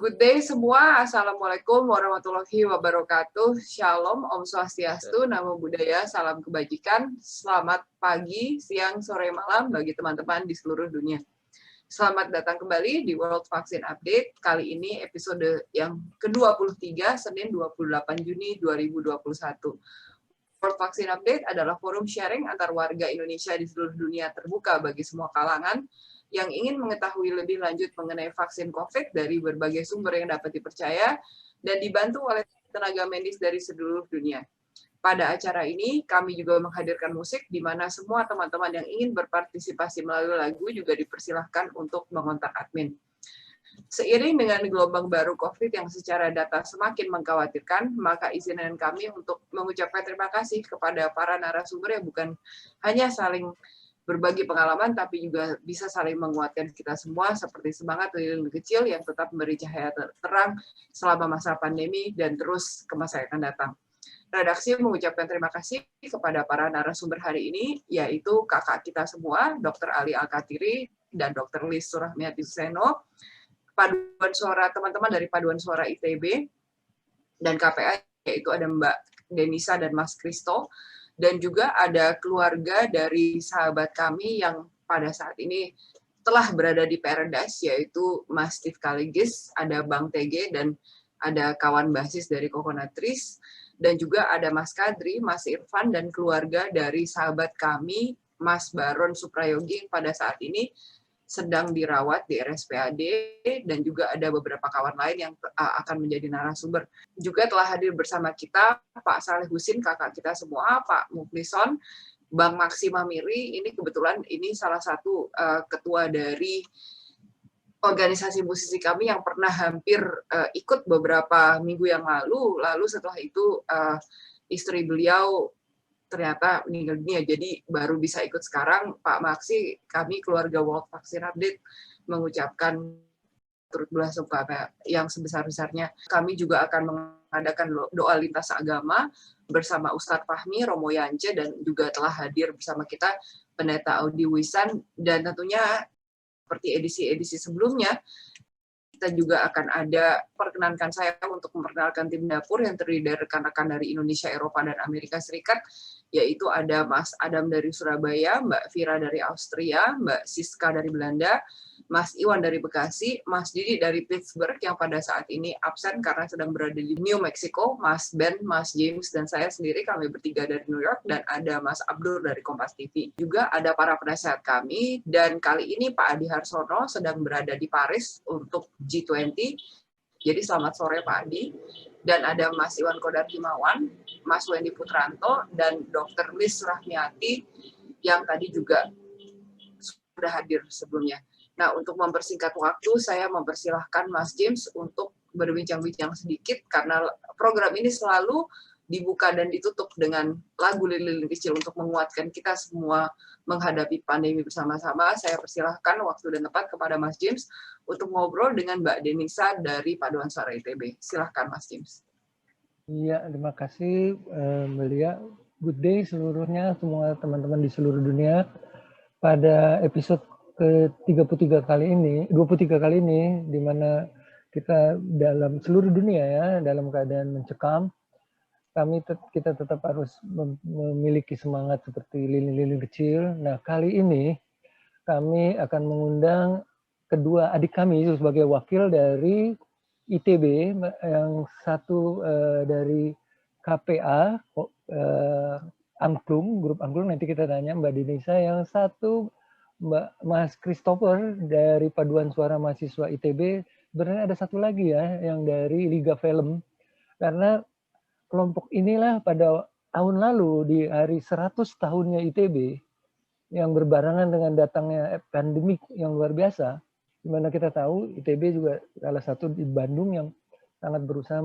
Good day semua, Assalamualaikum warahmatullahi wabarakatuh. Shalom, Om Swastiastu, Namo Buddhaya, salam kebajikan. Selamat pagi, siang, sore, malam bagi teman-teman di seluruh dunia. Selamat datang kembali di World Vaccine Update. Kali ini episode yang ke-23, Senin 28 Juni 2021. World Vaccine Update adalah forum sharing antar warga Indonesia di seluruh dunia terbuka bagi semua kalangan yang ingin mengetahui lebih lanjut mengenai vaksin COVID dari berbagai sumber yang dapat dipercaya dan dibantu oleh tenaga medis dari seluruh dunia. Pada acara ini, kami juga menghadirkan musik di mana semua teman-teman yang ingin berpartisipasi melalui lagu juga dipersilahkan untuk mengontak admin. Seiring dengan gelombang baru COVID yang secara data semakin mengkhawatirkan, maka izinkan kami untuk mengucapkan terima kasih kepada para narasumber yang bukan hanya saling berbagi pengalaman, tapi juga bisa saling menguatkan kita semua, seperti semangat lilin kecil yang tetap memberi cahaya terang selama masa pandemi dan terus ke masa yang akan datang. Redaksi mengucapkan terima kasih kepada para narasumber hari ini, yaitu kakak kita semua, Dr. Ali Al-Katiri dan Dr. Liz Surahmiati Seno, paduan suara teman-teman dari Paduan Suara ITB, dan KPA, yaitu ada Mbak Denisa dan Mas Kristo, dan juga ada keluarga dari sahabat kami yang pada saat ini telah berada di Paradise, yaitu Mas Steve Kaligis, ada Bang TG, dan ada kawan basis dari Coconut Trees, dan juga ada Mas Kadri, Mas Irfan, dan keluarga dari sahabat kami, Mas Baron Suprayogi, pada saat ini sedang dirawat di RSPAD, dan juga ada beberapa kawan lain yang akan menjadi narasumber. Juga telah hadir bersama kita Pak Saleh Husin, kakak kita semua, Pak Muflison, Bang Maksima Miri, ini kebetulan ini salah satu ketua dari organisasi musisi kami yang pernah hampir ikut beberapa minggu yang lalu setelah itu istri beliau ternyata meninggal dunia, jadi baru bisa ikut sekarang. Pak Maksi, kami keluarga World Vaccine Update mengucapkan turut belasungkawa yang sebesar-besarnya. Kami juga akan mengadakan doa lintas agama bersama Ustadz Fahmi, Romo Yance, dan juga telah hadir bersama kita Pendeta Audi Wisan, dan tentunya seperti edisi-edisi sebelumnya, kita juga akan ada, perkenankan saya untuk memperkenalkan tim dapur yang terdiri dari rekan-rekan dari Indonesia, Eropa, dan Amerika Serikat, yaitu ada Mas Adam dari Surabaya, Mbak Vira dari Austria, Mbak Siska dari Belanda, Mas Iwan dari Bekasi, Mas Didi dari Pittsburgh yang pada saat ini absen karena sedang berada di New Mexico, Mas Ben, Mas James, dan saya sendiri, kami bertiga dari New York, dan ada Mas Abdur dari Kompas TV. Juga ada para penasehat kami, dan kali ini Pak Adi Harsono sedang berada di Paris untuk G20. Jadi selamat sore Pak Adi. Dan ada Mas Iwan Kodar Himawan, Mas Wendy Putranto, dan Dr. Liz Surahmiati yang tadi juga sudah hadir sebelumnya. Nah, untuk mempersingkat waktu, saya mempersilahkan Mas James untuk berbincang-bincang sedikit, karena program ini selalu dibuka dan ditutup dengan lagu lilin kecil untuk menguatkan kita semua menghadapi pandemi bersama-sama. Saya persilahkan waktu dan tempat kepada Mas James untuk ngobrol dengan Mbak Denisa dari Paduan Suara ITB. Silahkan Mas James. Iya, terima kasih Mbak Lia. Good day seluruhnya, semua teman-teman di seluruh dunia. Pada episode ke-23 kali ini, 23 kali ini, di mana kita dalam seluruh dunia ya, dalam keadaan mencekam, kita tetap harus memiliki semangat seperti lilin-lilin kecil. Nah, kali ini kami akan mengundang kedua adik kami sebagai wakil dari ITB, yang satu dari KPA, Angklung, grup Angklung, nanti kita tanya Mbak Denisa, yang satu Mas Christopher dari Paduan Suara Mahasiswa ITB. Sebenarnya ada satu lagi ya, yang dari Liga Film, karena kelompok inilah pada tahun lalu di hari 100 tahunnya ITB, yang berbarengan dengan datangnya pandemik yang luar biasa, di mana kita tahu ITB juga salah satu di Bandung yang sangat berusaha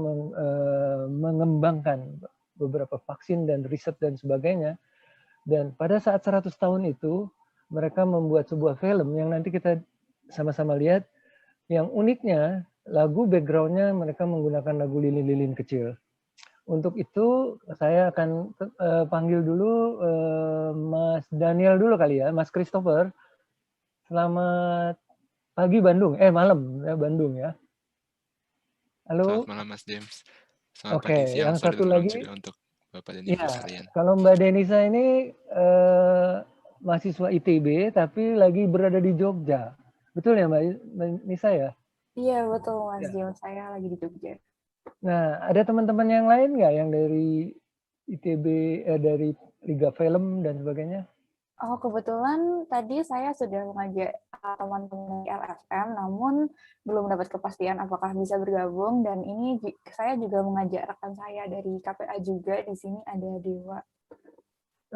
mengembangkan beberapa vaksin dan riset dan sebagainya. Dan pada saat 100 tahun itu, mereka membuat sebuah film yang nanti kita sama-sama lihat. Yang uniknya, lagu background-nya mereka menggunakan lagu lilin-lilin kecil. Untuk itu saya akan panggil dulu Mas Daniel dulu kali ya, Mas Christopher. Selamat pagi Bandung, malam ya Bandung ya. Halo. Selamat malam Mas James. Selamat Oke, pagi, siang, yang sore, satu dan malam lagi, juga untuk Bapak dan Ibu ya, sekalian. kalau Mbak Denisa ini mahasiswa ITB tapi lagi berada di Jogja. Betul ya Mbak Nisa ya? Iya, betul Mas Ya. James. Saya lagi di Jogja. Nah, ada teman-teman yang lain nggak yang dari ITB, dari Liga Film dan sebagainya? Oh, kebetulan tadi saya sudah mengajak teman-teman di LFM, namun belum dapat kepastian apakah bisa bergabung. Dan ini saya juga mengajak rekan saya dari KPA juga. Di sini ada Dewa.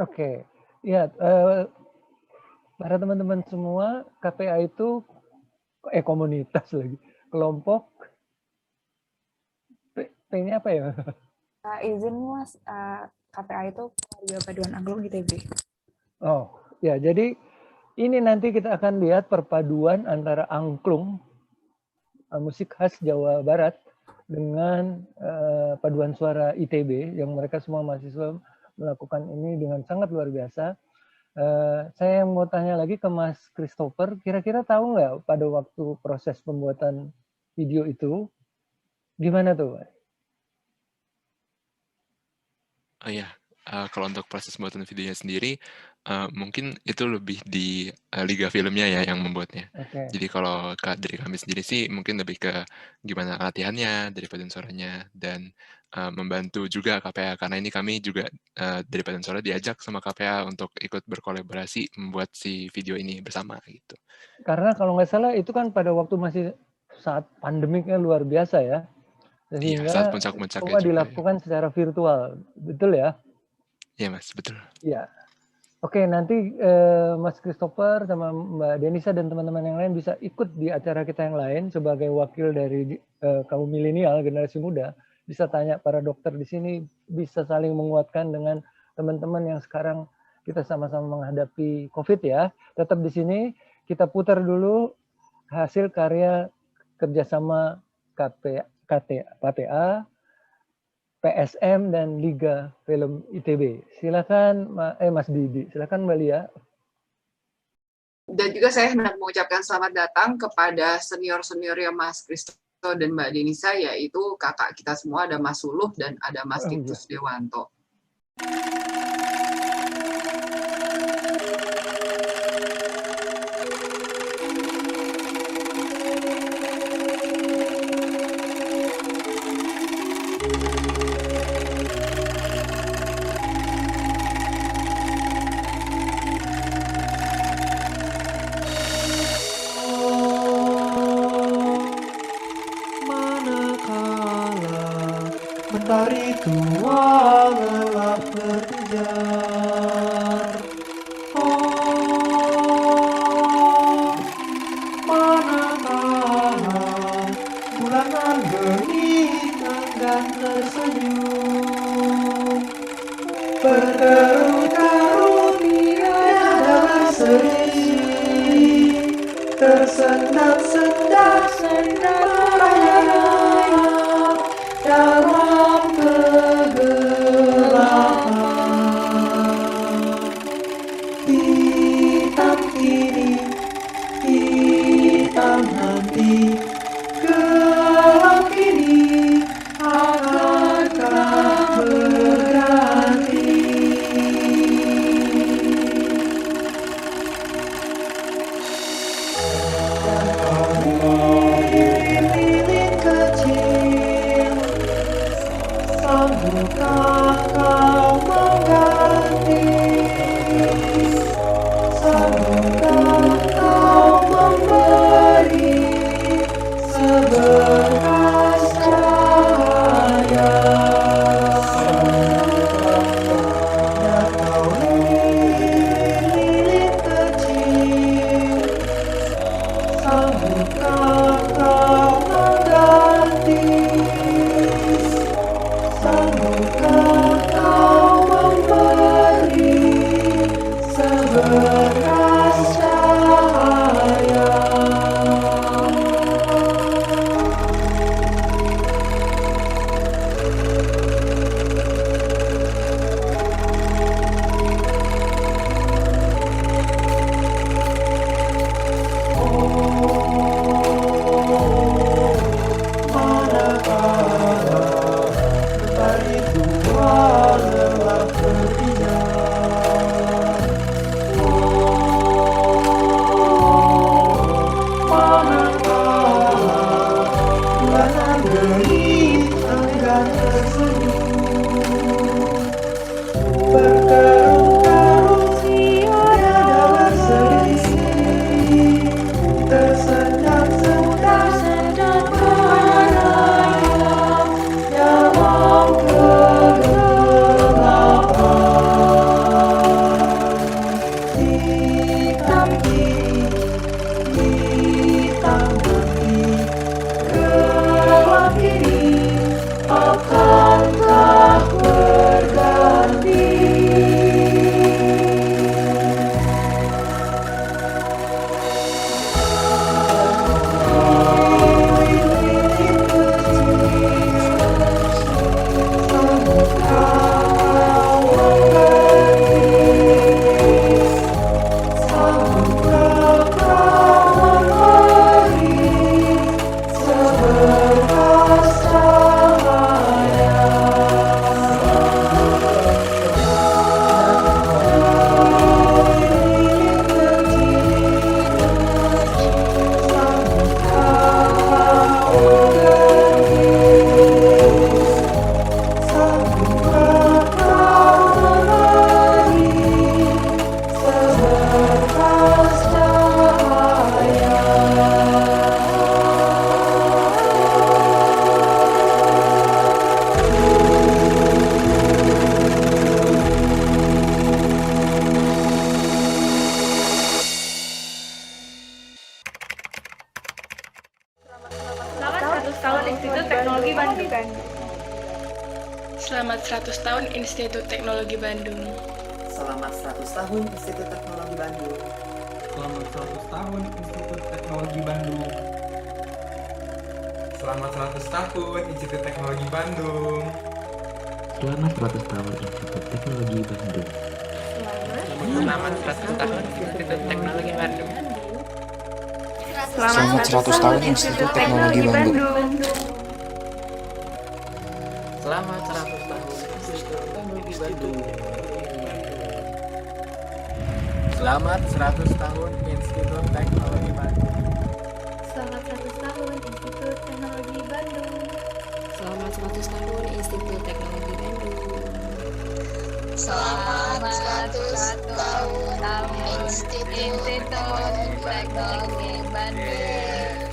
Oke, ya, para teman-teman semua, KPA itu komunitas lagi, kelompok, P-nya apa ya? Izin Mas, KPA itu Keluarga Paduan Angklung ITB. Oh, ya, jadi ini nanti kita akan lihat perpaduan antara angklung, musik khas Jawa Barat, dengan paduan suara ITB, yang mereka semua mahasiswa melakukan ini dengan sangat luar biasa. Saya mau tanya lagi ke Mas Christopher, kira-kira tahu nggak pada waktu proses pembuatan video itu, gimana tuh? Oh iya, kalau untuk proses pembuatan videonya sendiri, mungkin itu lebih di Liga Filmnya ya yang membuatnya. Oke. Jadi kalau dari kami sendiri sih mungkin lebih ke gimana latihannya dari paduan suaranya, dan membantu juga KPA, karena ini kami juga dari paduan suara diajak sama KPA untuk ikut berkolaborasi membuat si video ini bersama gitu. Karena kalau nggak salah itu kan pada waktu masih saat pandemiknya luar biasa ya, Iya, saat sehingga puncak-puncaknya semua juga ya. dilakukan secara virtual, betul ya? Iya Mas, betul. Iya. Oke, nanti Mas Christopher sama Mbak Denisa dan teman-teman yang lain bisa ikut di acara kita yang lain sebagai wakil dari kaum milenial, generasi muda. Bisa tanya para dokter di sini, bisa saling menguatkan dengan teman-teman yang sekarang kita sama-sama menghadapi COVID ya. Tetap di sini, kita putar dulu hasil karya kerjasama KPA, PSM, dan Liga Film ITB. Silakan Mas Didi, silakan Mbak Lia. Dan juga saya hendak mengucapkan selamat datang kepada senior-seniornya Mas Kristo dan Mbak Denisa, yaitu kakak kita semua, ada Mas Suluh dan ada Mas Titus Dewanto. Mentari tua lelah berkejar. Oh, manakah bulan geni enggan tersenyum, berkerut-kerut tiada berseri, tersendat-sendat merayap dalam kegelapan. Hitam kini, hitam nanti, gelap kini akankah berganti. Dan kau Geni enggan tersenyum, berkerung-kerung tiada berselisih, tersendat-sendat berayap dalam kegelapan. Hitam nanti, gelap ini akankah berganti? Selamat 100 tahun Institut Teknologi Bandung. Selamat 100 tahun Institut Teknologi Bandung. Selamat 100 tahun Institut Teknologi Bandung. Selamat 100 tahun Institut Teknologi Bandung. Selamat 100 tahun Institut Teknologi Bandung. Selamat 100 tahun Institut Teknologi Bandung. Selamat 100 tahun Institut Teknologi Bandung. Selamat 100 tahun Institut Teknologi Bandung. Selamat 100 tahun Institut Teknologi Bandung. Selamat 100 tahun Institut Teknologi Bandung. Selamat 100 tahun Institut Teknologi Bandung. Selamat 100 tahun Institut Teknologi Bandung.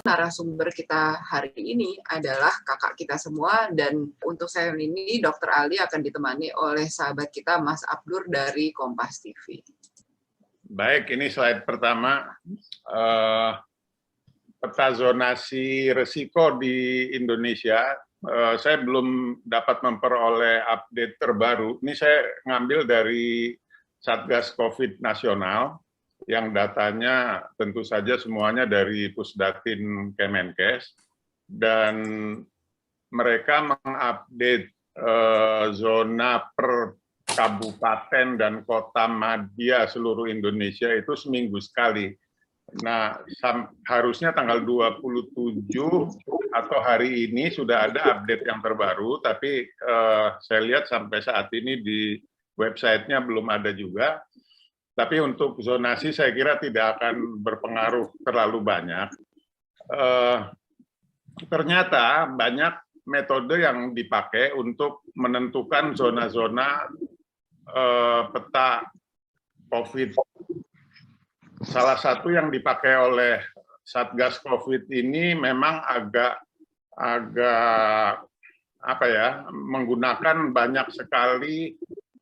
Narasumber kita hari ini adalah kakak kita semua, dan untuk saya ini Dr. Ali akan ditemani oleh sahabat kita Mas Abdur dari Kompas TV. Baik, ini slide pertama, peta zonasi risiko di Indonesia. Saya belum dapat memperoleh update terbaru. Ini saya ngambil dari Satgas COVID Nasional, yang datanya tentu saja semuanya dari Pusdatin Kemenkes, dan mereka mengupdate zona per kabupaten dan kota madya seluruh Indonesia itu seminggu sekali. Nah, harusnya tanggal 27 atau hari ini sudah ada update yang terbaru, tapi saya lihat sampai saat ini di websitenya belum ada juga. Tapi untuk zonasi saya kira tidak akan berpengaruh terlalu banyak. Ternyata banyak metode yang dipakai untuk menentukan zona-zona peta COVID. Salah satu yang dipakai oleh Satgas COVID ini memang agak apa ya, menggunakan banyak sekali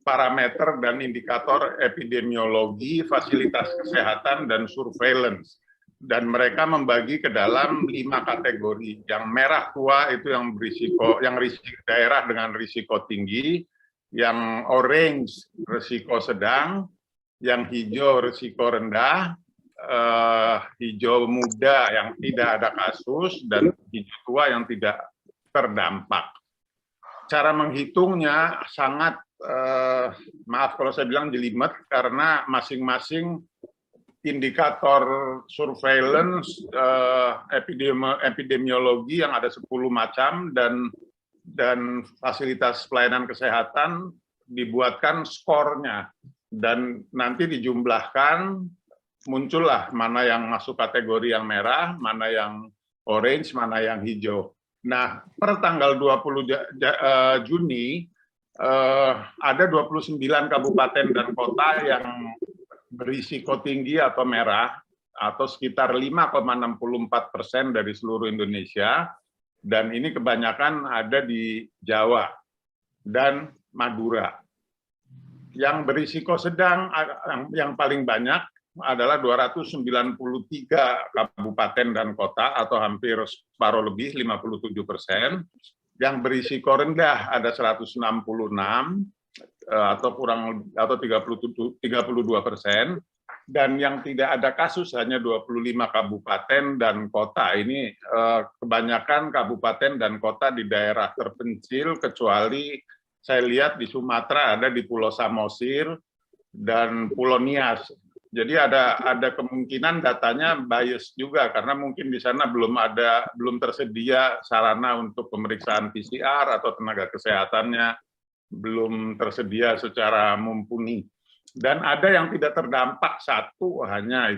parameter dan indikator epidemiologi, fasilitas kesehatan, dan surveillance. Dan mereka membagi ke dalam 5 kategori. Yang merah tua itu yang berisiko, daerah dengan risiko tinggi, yang orange risiko sedang, yang hijau risiko rendah, hijau muda yang tidak ada kasus, dan hijau tua yang tidak terdampak. Cara menghitungnya sangat maaf kalau saya bilang jelimet, karena masing-masing indikator surveillance epidemiologi yang ada 10 macam dan fasilitas pelayanan kesehatan dibuatkan skornya, dan nanti dijumlahkan, muncullah mana yang masuk kategori yang merah, mana yang orange, mana yang hijau. Nah, per tanggal 20 Juni ada 29 kabupaten dan kota yang berisiko tinggi atau merah, atau sekitar 5,64% dari seluruh Indonesia, dan ini kebanyakan ada di Jawa dan Madura. Yang berisiko sedang, yang paling banyak adalah 293 kabupaten dan kota, atau hampir separuh lebih, 57%. Yang berisiko rendah ada 166, atau 32%, dan yang tidak ada kasus hanya 25 kabupaten dan kota. Ini kebanyakan kabupaten dan kota di daerah terpencil, kecuali saya lihat di Sumatera ada di Pulau Samosir dan Pulau Nias. Jadi ada kemungkinan datanya bias juga, karena mungkin di sana belum tersedia sarana untuk pemeriksaan PCR, atau tenaga kesehatannya belum tersedia secara mumpuni. Dan ada yang tidak terdampak hanya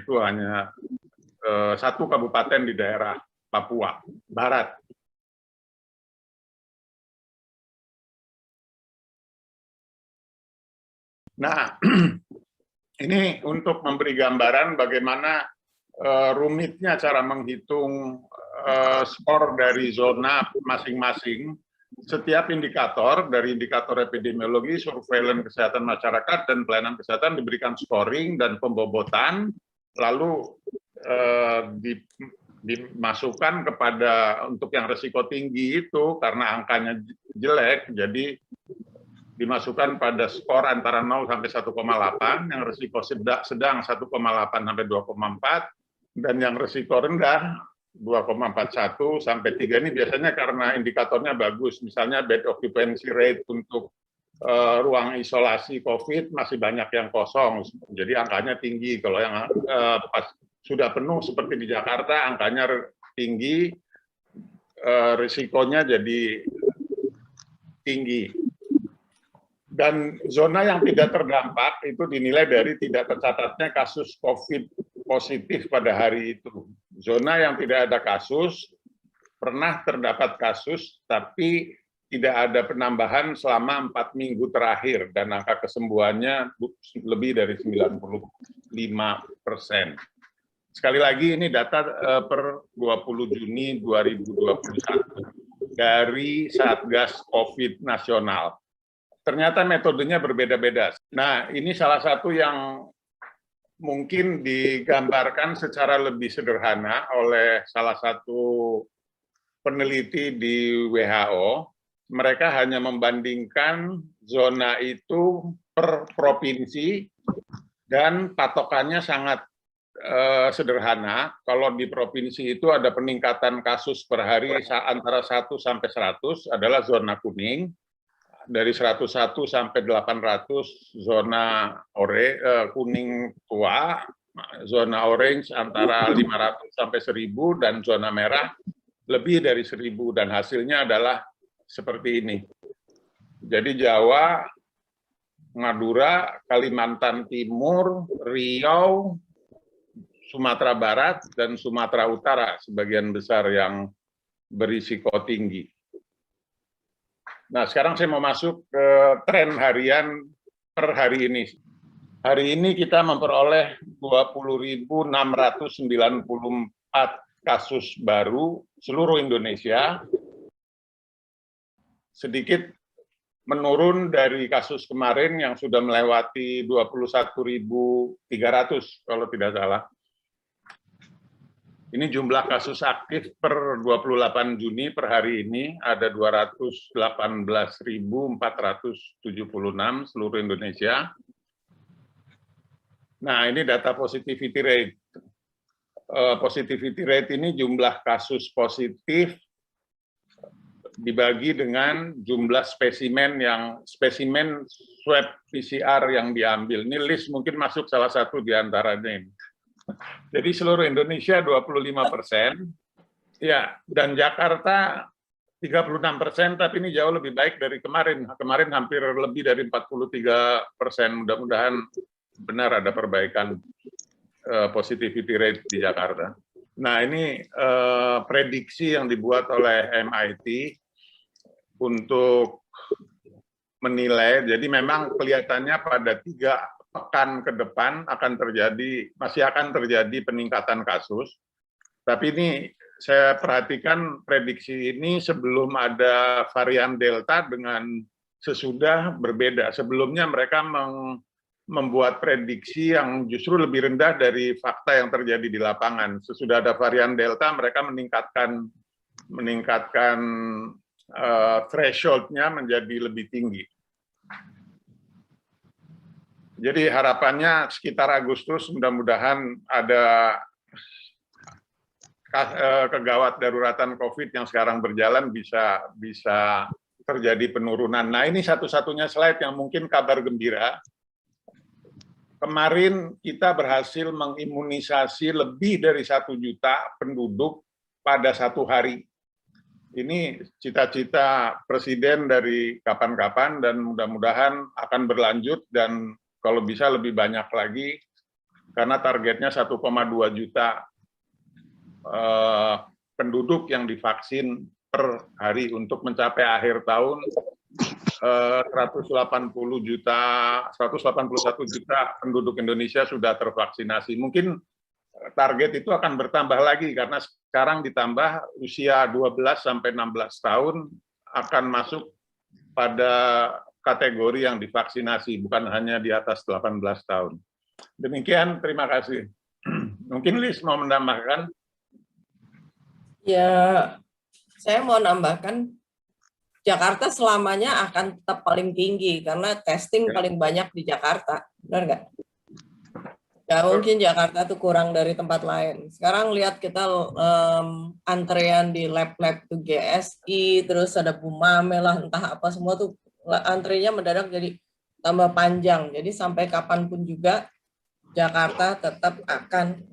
satu kabupaten di daerah Papua Barat. Nah, ini untuk memberi gambaran bagaimana rumitnya cara menghitung skor dari zona masing-masing. Setiap indikator, dari indikator epidemiologi, surveillance kesehatan masyarakat, dan pelayanan kesehatan diberikan scoring dan pembobotan, lalu dimasukkan kepada, untuk yang risiko tinggi itu, karena angkanya jelek, jadi dimasukkan pada skor antara 0 sampai 1,8, yang risiko sedang 1,8 sampai 2,4, dan yang risiko rendah 2,41 sampai 3. Ini biasanya karena indikatornya bagus, misalnya bed occupancy rate untuk ruang isolasi COVID masih banyak yang kosong, jadi angkanya tinggi. Kalau yang pas sudah penuh seperti di Jakarta, angkanya tinggi, risikonya jadi tinggi. Dan zona yang tidak terdampak itu dinilai dari tidak tercatatnya kasus COVID positif pada hari itu. Zona yang tidak ada kasus, pernah terdapat kasus, tapi tidak ada penambahan selama 4 minggu terakhir, dan angka kesembuhannya lebih dari 95%. Sekali lagi, ini data per 20 Juni 2021 dari Satgas COVID Nasional. Ternyata metodenya berbeda-beda. Nah, ini salah satu yang mungkin digambarkan secara lebih sederhana oleh salah satu peneliti di WHO. Mereka hanya membandingkan zona itu per provinsi, dan patokannya sangat sederhana. Kalau di provinsi itu ada peningkatan kasus per hari antara 1 sampai 100 adalah zona kuning. Dari 101 sampai 800 zona kuning tua, zona orange antara 500 sampai 1000, dan zona merah lebih dari 1000, dan hasilnya adalah seperti ini. Jadi Jawa, Madura, Kalimantan Timur, Riau, Sumatera Barat, dan Sumatera Utara sebagian besar yang berisiko tinggi. Nah, sekarang saya mau masuk ke tren harian per hari ini. Hari ini kita memperoleh 20.694 kasus baru seluruh Indonesia, sedikit menurun dari kasus kemarin yang sudah melewati 21.300 kalau tidak salah. Ini jumlah kasus aktif per 28 Juni per hari ini ada 218.476 seluruh Indonesia. Nah, ini data positivity rate. Positivity rate ini jumlah kasus positif dibagi dengan jumlah spesimen swab PCR yang diambil. Ini list mungkin masuk salah satu di antaranya ini. Jadi seluruh Indonesia 25%, ya, dan Jakarta 36%, tapi ini jauh lebih baik dari kemarin. Kemarin hampir lebih dari 43%. Mudah-mudahan benar ada perbaikan positivity rate di Jakarta. Nah, ini prediksi yang dibuat oleh MIT untuk menilai. Jadi memang kelihatannya pada 3 pekan ke depan masih akan terjadi peningkatan kasus. Tapi ini saya perhatikan prediksi ini sebelum ada varian Delta dengan sesudah berbeda. Sebelumnya mereka membuat prediksi yang justru lebih rendah dari fakta yang terjadi di lapangan. Sesudah ada varian Delta, mereka meningkatkan threshold-nya menjadi lebih tinggi. Jadi harapannya sekitar Agustus mudah-mudahan ada kegawat daruratan COVID yang sekarang berjalan bisa terjadi penurunan. Nah, ini satu-satunya slide yang mungkin kabar gembira. Kemarin kita berhasil mengimunisasi lebih dari 1 juta penduduk pada 1 hari. Ini cita-cita Presiden dari kapan-kapan dan mudah-mudahan akan berlanjut dan kalau bisa lebih banyak lagi karena targetnya 1,2 juta penduduk yang divaksin per hari untuk mencapai akhir tahun 181 juta penduduk Indonesia sudah tervaksinasi. Mungkin target itu akan bertambah lagi karena sekarang ditambah usia 12 sampai 16 tahun akan masuk pada kategori yang divaksinasi, bukan hanya di atas 18 tahun. Demikian, terima kasih. Mungkin Liz mau menambahkan? Ya, saya mau nambahkan, Jakarta selamanya akan tetap paling tinggi karena testing paling banyak di Jakarta, benar nggak? Nggak mungkin Jakarta tuh kurang dari tempat lain. Sekarang lihat kita antrean di lab-lab tuh GSI, terus ada Bumame lah, entah apa semua tuh antrenya mendadak jadi tambah panjang. Jadi sampai kapanpun juga Jakarta tetap akan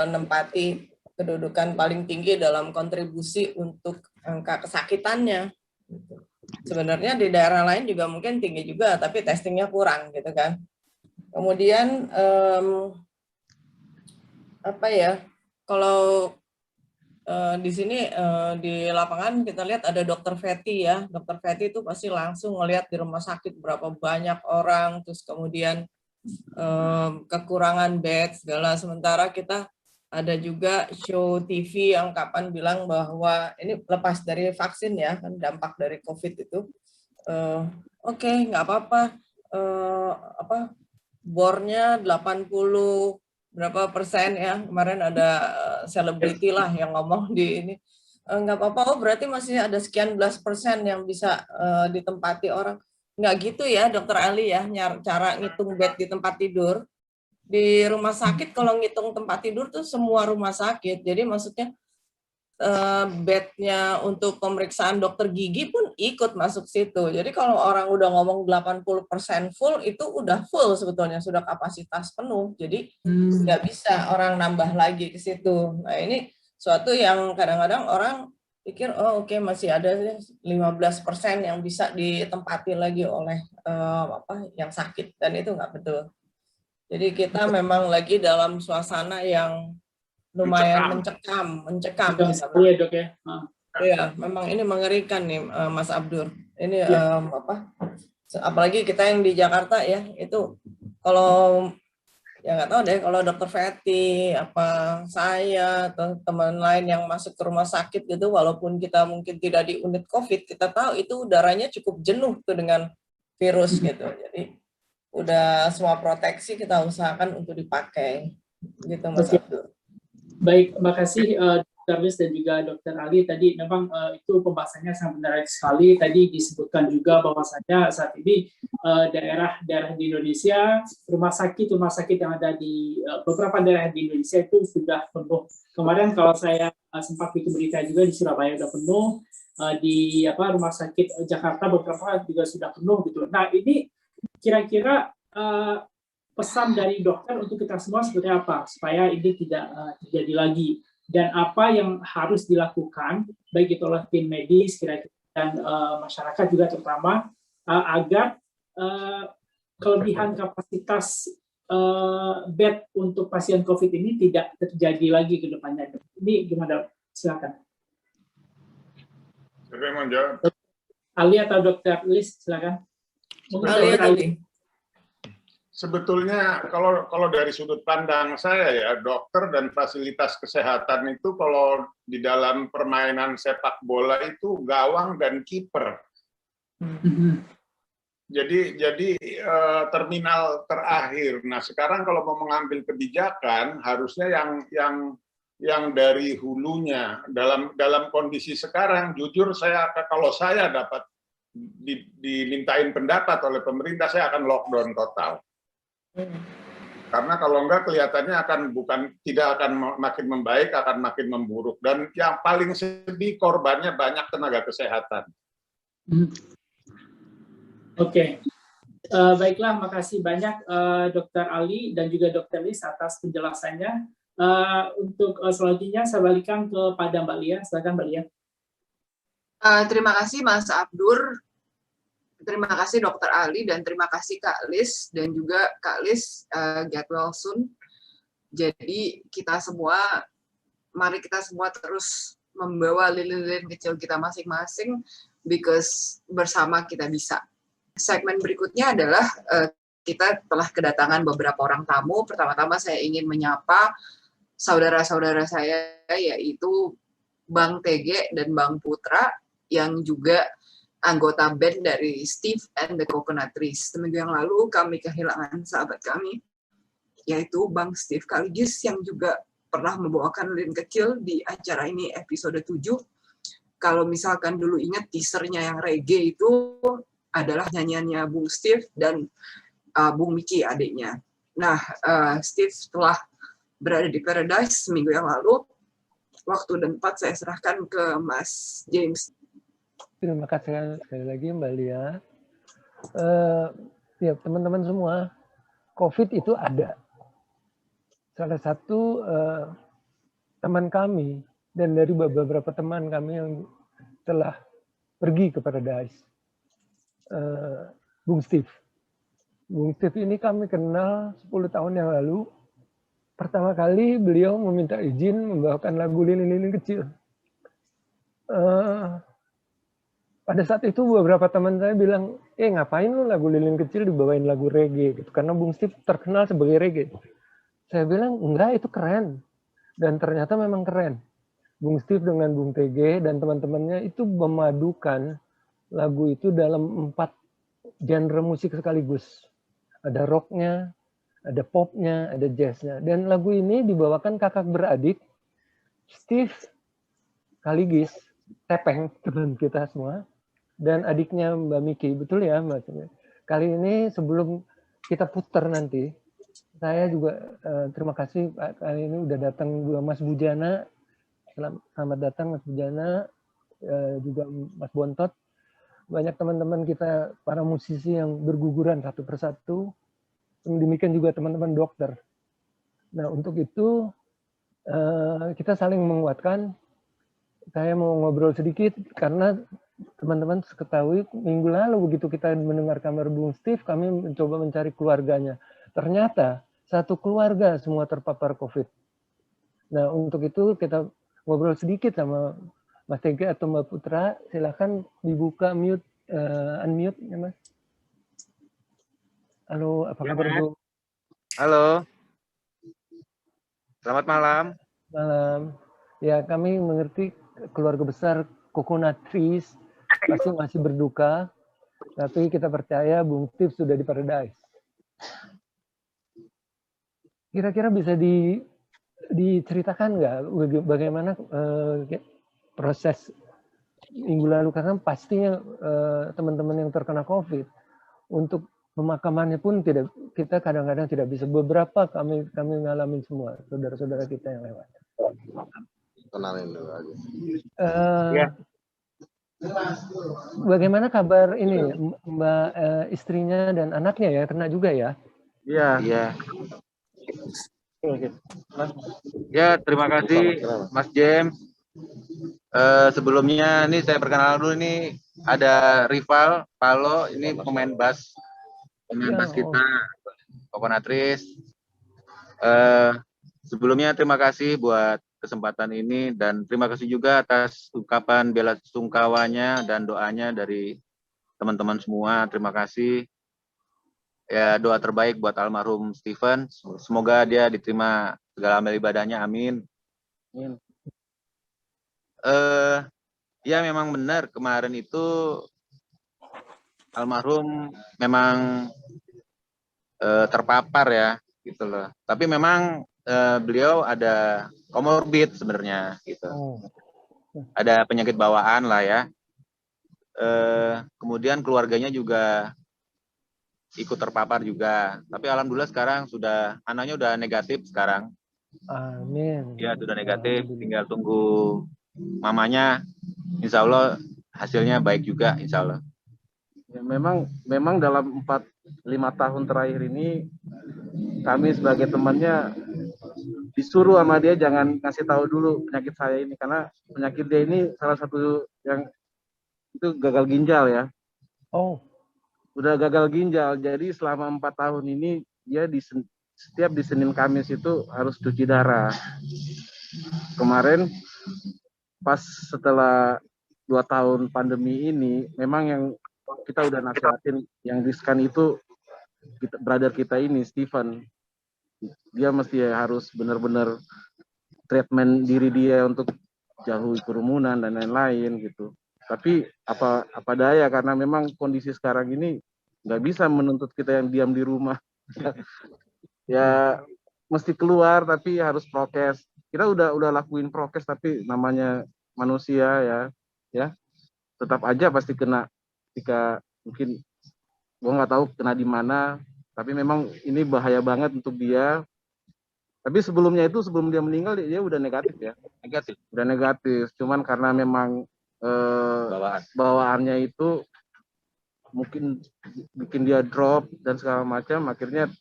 menempati kedudukan paling tinggi dalam kontribusi untuk angka kesakitannya. Sebenarnya di daerah lain juga mungkin tinggi juga, tapi testingnya kurang gitu kan. Kemudian apa ya? Kalau di sini di lapangan kita lihat ada Dokter Fetty ya. Dokter Fetty itu pasti langsung ngelihat di rumah sakit berapa banyak orang, terus kemudian kekurangan bed segala. Sementara kita ada juga show TV yang kapan bilang bahwa ini lepas dari vaksin ya, kan dampak dari COVID itu. Oke, nggak apa-apa. Bornya 80 berapa persen ya, kemarin ada selebriti lah yang ngomong di ini, nggak apa-apa, berarti masih ada sekian belas persen yang bisa ditempati orang. Nggak gitu ya Dokter Ali ya, cara ngitung bed di tempat tidur. Di rumah sakit kalau ngitung tempat tidur tuh semua rumah sakit, jadi maksudnya bednya untuk pemeriksaan dokter gigi pun ikut masuk situ. Jadi kalau orang udah ngomong 80% full, itu udah full sebetulnya, sudah kapasitas penuh. Jadi nggak bisa orang nambah lagi ke situ. Nah ini suatu yang kadang-kadang orang pikir, oh oke, masih ada 15% yang bisa ditempati lagi oleh yang sakit, dan itu nggak betul. Jadi kita memang lagi dalam suasana yang lumayan mencekam. Iya dok ya. Iya, memang ini mengerikan nih Mas Abdur. Ini apalagi kita yang di Jakarta ya, itu kalau ya nggak tahu deh, kalau Dokter Fetty, saya atau teman lain yang masuk ke rumah sakit gitu, walaupun kita mungkin tidak di unit COVID, kita tahu itu udaranya cukup jenuh tuh dengan virus gitu. Jadi udah semua proteksi kita usahakan untuk dipakai gitu Mas Abdur. Baik, terima kasih Dr. Liz dan juga Dr. Ali. Tadi memang itu pembahasannya sangat menarik sekali. Tadi disebutkan juga bahwasanya saat ini daerah-daerah di Indonesia, rumah sakit yang ada di beberapa daerah di Indonesia itu sudah penuh. Kemarin kalau saya sempat bikin berita juga di Surabaya sudah penuh, di rumah sakit Jakarta beberapa juga sudah penuh gitu. Nah ini kira-kira pesan dari dokter untuk kita semua seperti apa supaya ini tidak terjadi lagi, dan apa yang harus dilakukan baik itu oleh tim medis kira-kira dan masyarakat juga terutama agar kelebihan kapasitas bed untuk pasien COVID ini tidak terjadi lagi ke depannya. Ini gimana? Silakan. Siapa yang mau jawab? Ali atau Dokter Lis, silakan. Ali. Sebetulnya kalau dari sudut pandang saya ya, dokter dan fasilitas kesehatan itu kalau di dalam permainan sepak bola itu gawang dan kiper. Jadi terminal terakhir. Nah sekarang kalau mau mengambil kebijakan harusnya yang dari hulunya. Dalam kondisi sekarang, jujur kalau saya dapat dimintain pendapat oleh pemerintah, saya akan lockdown total. Karena kalau enggak kelihatannya tidak akan makin membaik, akan makin memburuk. Dan yang paling sedih korbannya banyak tenaga kesehatan. Oke. Baiklah, makasih banyak Dr. Ali dan juga Dr. Lis atas penjelasannya. Untuk selanjutnya saya balikan kepada Mbak Lia. Silakan Mbak Lia. Terima kasih Mas Abdur. Terima kasih Dr. Ali dan terima kasih Kak Lis dan juga Kak Lis, get well soon. Jadi mari kita semua terus membawa lilin-lilin kecil kita masing-masing, because bersama kita bisa. Segmen berikutnya adalah kita telah kedatangan beberapa orang tamu. Pertama-tama saya ingin menyapa saudara-saudara saya, yaitu Bang TG dan Bang Putra, yang juga anggota band dari Steve and the Coconut Trees. Seminggu yang lalu kami kehilangan sahabat kami, yaitu Bang Steve Kaligis, yang juga pernah membawakan lilin kecil di acara ini episode 7. Kalau misalkan dulu ingat teasernya yang reggae itu adalah nyanyiannya Bung Steve dan Bung Miki adiknya. Nah, Steve telah berada di Paradise seminggu yang lalu. Waktu dan tempat saya serahkan ke Mas James. Terima kasih sekali lagi Mbak Lia. Ya teman-teman semua, COVID itu ada. Salah satu teman kami dan dari beberapa teman kami yang telah pergi ke Paradise, Bung Steve. Bung Steve ini kami kenal 10 tahun yang lalu. Pertama kali beliau meminta izin membawakan lagu lilin-lilin kecil. Pada saat itu beberapa teman saya bilang, ngapain lu lagu lilin kecil dibawain lagu reggae gitu, karena Bung Steve terkenal sebagai reggae. Saya bilang, enggak, itu keren. Dan ternyata memang keren. Bung Steve dengan Bung TG dan teman-temannya itu memadukan lagu itu dalam 4 genre musik sekaligus. Ada rocknya, ada popnya, ada jazznya. Dan lagu ini dibawakan kakak beradik, Steve Kaligis, Tepeng, teman kita semua, dan adiknya Mbak Miki. Betul ya Mbak? Kali ini sebelum kita putar nanti, saya juga terima kasih kali ini udah datang dua Mas Bujana. Selamat datang Mas Bujana, juga Mas Bontot. Banyak teman-teman kita, para musisi yang berguguran satu persatu. Demikian juga teman-teman dokter. Nah untuk itu kita saling menguatkan. Saya mau ngobrol sedikit karena teman-teman ketahui minggu lalu begitu kita mendengar kabar Bung Steve, kami mencoba mencari keluarganya. Ternyata satu keluarga semua terpapar COVID. Nah untuk itu kita ngobrol sedikit sama Mas Tega atau Mbak Putra. Silakan dibuka mute, unmute ya Mas. Halo, apa kabar Bu? Halo. Selamat malam. Malam. Ya kami mengerti keluarga besar Coconut Trees pasti masih berduka, tapi kita percaya Bung Steve sudah di Paradise. Kira-kira bisa diceritakan nggak bagaimana proses minggu lalu, karena pastinya teman-teman yang terkena COVID untuk pemakamannya pun kita kadang-kadang tidak bisa. Beberapa kami ngalamin semua, saudara-saudara kita yang lewat. Kenalin dulu aja. Ya. Bagaimana kabar ini Mbak istrinya dan anaknya ya, kena juga ya? Iya. Ya, terima kasih Mas James. Sebelumnya ini saya perkenalan dulu, ini ada rival Palo, ini pemain bass kita, Kokonatris. Sebelumnya terima kasih buat kesempatan ini dan terima kasih juga atas ungkapan bela sungkawanya dan doanya dari teman-teman semua. Terima kasih. Ya, doa terbaik buat almarhum Stephen. Semoga dia diterima segala amal ibadahnya. Amin. Ya memang benar kemarin itu almarhum memang terpapar ya gitu loh. Tapi memang beliau ada komorbid sebenarnya gitu. Ada penyakit bawaan lah ya. Kemudian keluarganya juga ikut terpapar juga. Tapi alhamdulillah sekarang anaknya udah negatif sekarang. Amin. Ya sudah negatif, tinggal tunggu mamanya. Insya Allah hasilnya baik juga, insya Allah. Ya, memang dalam 4-5 tahun terakhir ini kami sebagai temannya disuruh sama dia jangan kasih tahu dulu penyakit saya ini, karena penyakit dia ini salah satu yang itu gagal ginjal ya. Udah gagal ginjal, jadi selama 4 tahun ini dia setiap di Senin Kamis itu harus cuci darah. Kemarin pas setelah 2 tahun pandemi ini, memang yang kita udah nasihatin yang riskan itu brother kita ini, Stephen. Dia mesti harus benar-benar treatment diri dia untuk jauhi kerumunan dan lain-lain gitu. Tapi apa daya, karena memang kondisi sekarang ini nggak bisa menuntut kita yang diam di rumah. Ya mesti keluar tapi harus prokes. Kita udah lakuin prokes, tapi namanya manusia ya tetap aja pasti kena. Ketika mungkin gua nggak tahu kena di mana, tapi memang ini bahaya banget untuk dia. Tapi sebelum dia meninggal dia udah negatif ya. Udah negatif. Cuman karena memang bawaannya itu mungkin bikin dia drop dan segala macam, akhirnya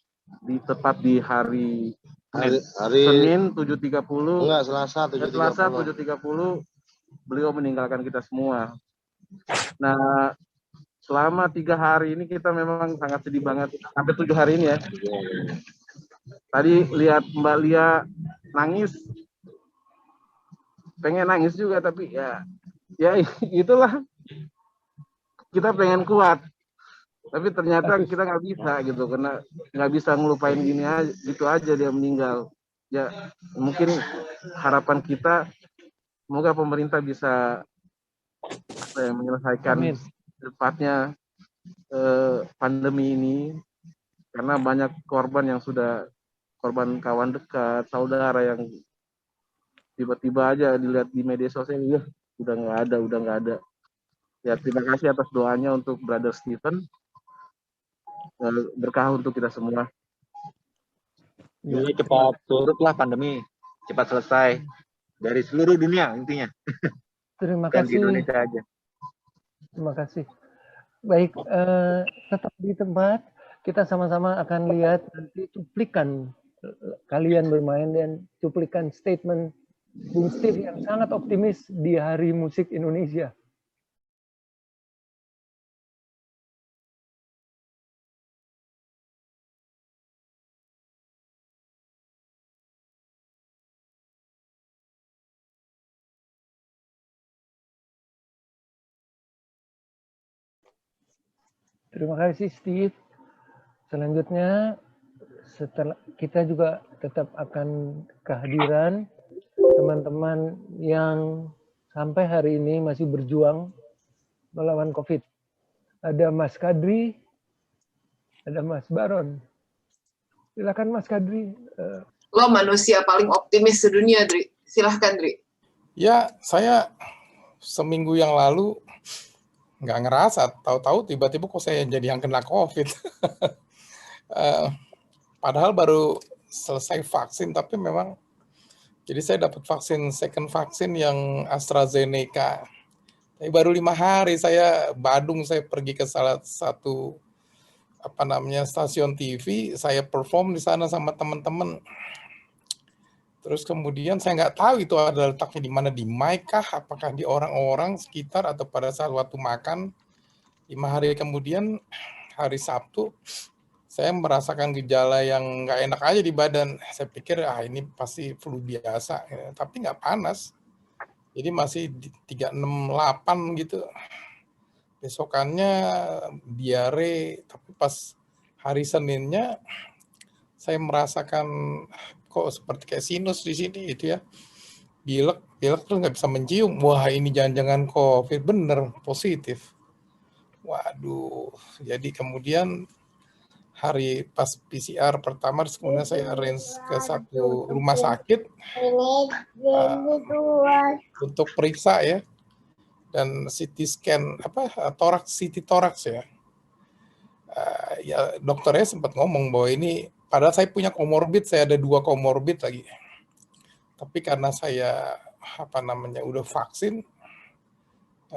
tepat di hari Senin 7.30, enggak, Selasa 7.30 beliau meninggalkan kita semua. Nah, selama 3 hari ini kita memang sangat sedih banget, sampai 7 hari ini ya. Tadi lihat Mbak Lia nangis, pengen nangis juga, tapi ya itulah, kita pengen kuat, tapi ternyata kita nggak bisa gitu, karena nggak bisa ngelupain gini aja, gitu aja dia meninggal. Ya mungkin harapan kita semoga pemerintah bisa menyelesaikan cepatnya pandemi ini, karena banyak korban yang sudah korban kawan dekat, saudara yang tiba-tiba aja dilihat di media sosial ya udah nggak ada. Ya terima kasih atas doanya untuk Brother Stephen, berkah untuk kita semua. Ini cepat surutlah pandemi, cepat selesai dari seluruh dunia intinya. Terima Dan kasih. di Indonesia aja. Terima kasih. Baik, tetap di tempat. Kita sama-sama akan lihat nanti cuplikan kalian bermain dan cuplikan statement Bung Steve yang sangat optimis di Hari Musik Indonesia. Terima kasih Steve. Selanjutnya setelah kita juga tetap akan kehadiran teman-teman yang sampai hari ini masih berjuang melawan COVID. Ada Mas Kadri, ada Mas Baron. Silakan Mas Kadri. Lo manusia paling optimis sedunia, Dri. Silahkan, Dri. Ya, saya seminggu yang lalu nggak ngerasa, tahu-tahu tiba-tiba kok saya jadi yang kena COVID. Padahal baru selesai vaksin, tapi memang jadi saya dapat second vaksin yang AstraZeneca. Baru 5 hari saya Badung, saya pergi ke salah satu stasiun TV, saya perform di sana sama teman-teman. Terus kemudian saya nggak tahu itu ada letaknya di mana, di mic kah, apakah di orang-orang sekitar atau pada saat waktu makan. 5 hari kemudian, hari Sabtu, saya merasakan gejala yang nggak enak aja di badan. Saya pikir ini pasti flu biasa, ya. Tapi nggak panas. Jadi masih di 368 gitu. Besokannya diare, tapi pas hari Seninnya saya merasakan kok seperti kayak sinus di sini gitu ya. Pilek terus nggak bisa mencium. Wah, ini jangan-jangan COVID, bener positif. Waduh, jadi kemudian hari pas PCR pertama, kemudian saya arrange ke satu rumah sakit untuk periksa ya, dan CT scan CT thorax ya. Ya dokternya sempat ngomong bahwa ini, padahal saya punya komorbid, saya ada 2 komorbid lagi. Tapi karena saya udah vaksin,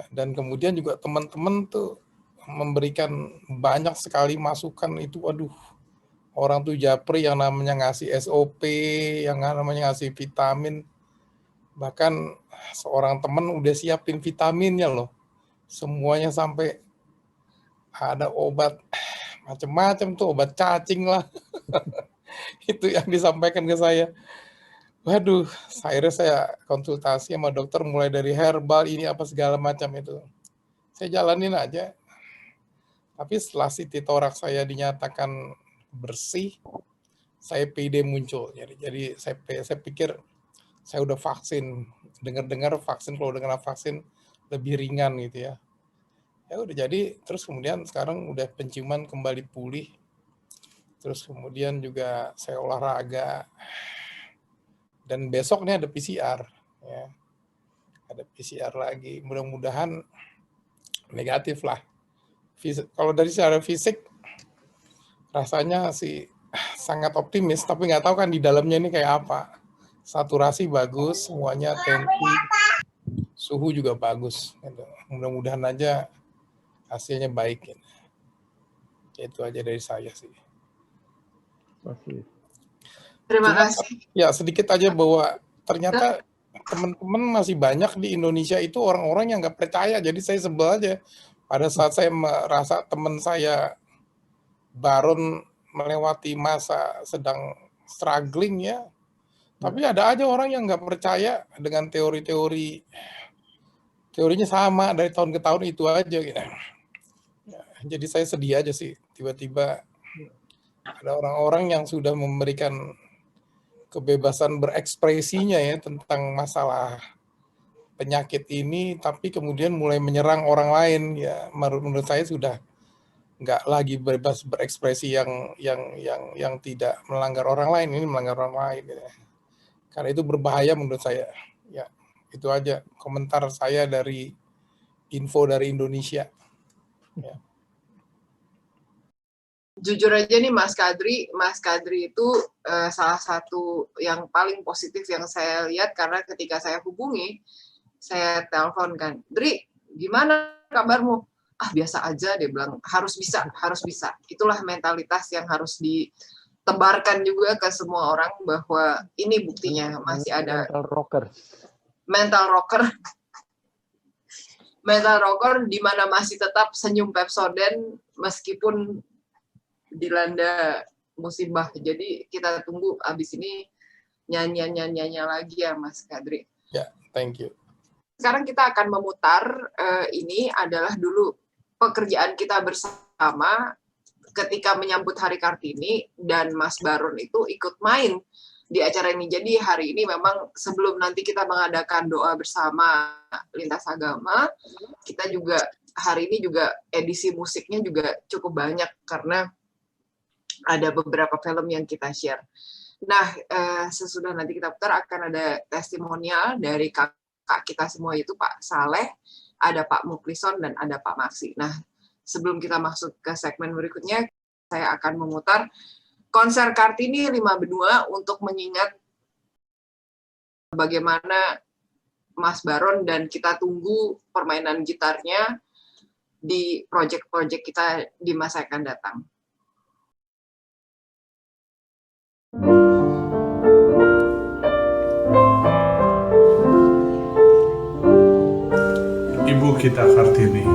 dan kemudian juga teman-teman tuh memberikan banyak sekali masukan itu, waduh, orang tuh japri yang namanya ngasih SOP, yang namanya ngasih vitamin, bahkan seorang teman udah siapin vitaminnya loh, semuanya sampai ada obat macam-macam tuh, obat cacing lah. Itu yang disampaikan ke saya. Waduh, akhirnya saya konsultasi sama dokter mulai dari herbal ini apa segala macam itu. Saya jalanin aja. Tapi setelah CT thorax saya dinyatakan bersih, saya PD muncul. Jadi saya pikir saya udah vaksin. Dengar-dengar vaksin, kalau dengan vaksin lebih ringan gitu ya. Ya udah, jadi terus kemudian sekarang udah penciuman kembali pulih. Terus kemudian juga saya olahraga. Dan besok nih ada PCR ya. Ada PCR lagi. Mudah-mudahan negatif lah. Kalau dari secara fisik rasanya sih sangat optimis, tapi nggak tahu kan di dalamnya ini kayak apa. Saturasi bagus, semuanya tensi, suhu juga bagus. Mudah-mudahan aja hasilnya baik. Itu aja dari saya sih. Terima kasih. Ya, sedikit aja bahwa ternyata teman-teman masih banyak di Indonesia itu orang-orang yang nggak percaya. Jadi saya sebel aja. Pada saat saya merasa teman saya Baron melewati masa sedang struggling ya, tapi ada aja orang yang nggak percaya dengan teorinya sama dari tahun ke tahun itu aja gitu. Ya, jadi saya sedih aja sih, tiba-tiba ada orang-orang yang sudah memberikan kebebasan berekspresinya ya tentang masalah penyakit ini, tapi kemudian mulai menyerang orang lain ya. Menurut saya sudah nggak lagi bebas berekspresi yang tidak melanggar orang lain, ini melanggar orang lain ya. Karena itu berbahaya menurut saya ya. Itu aja komentar saya dari info dari Indonesia ya. Jujur aja nih Mas Kadri itu salah satu yang paling positif yang saya lihat, karena ketika saya hubungi, saya telepon kan, Dri, gimana kabarmu? Biasa aja, dia bilang, harus bisa. Itulah mentalitas yang harus ditebarkan juga ke semua orang, bahwa ini buktinya masih ada mental rocker di mana masih tetap senyum Pepsodent meskipun dilanda musibah. Jadi kita tunggu abis ini nyanyi lagi ya Mas Kadri. Ya, thank you. Sekarang kita akan memutar, ini adalah dulu pekerjaan kita bersama ketika menyambut Hari Kartini, dan Mas Baron itu ikut main di acara ini. Jadi hari ini memang sebelum nanti kita mengadakan doa bersama lintas agama, kita juga hari ini juga edisi musiknya juga cukup banyak karena ada beberapa film yang kita share. Nah, sesudah nanti kita putar akan ada testimonial dari kakak kita semua, yaitu Pak Saleh, ada Pak Muklison, dan ada Pak Maksi. Nah, sebelum kita masuk ke segmen berikutnya, saya akan memutar konser Kartini 5 Benua untuk mengingat bagaimana Mas Baron, dan kita tunggu permainan gitarnya di project-project kita di masa akan datang. Ibu kita Kartini.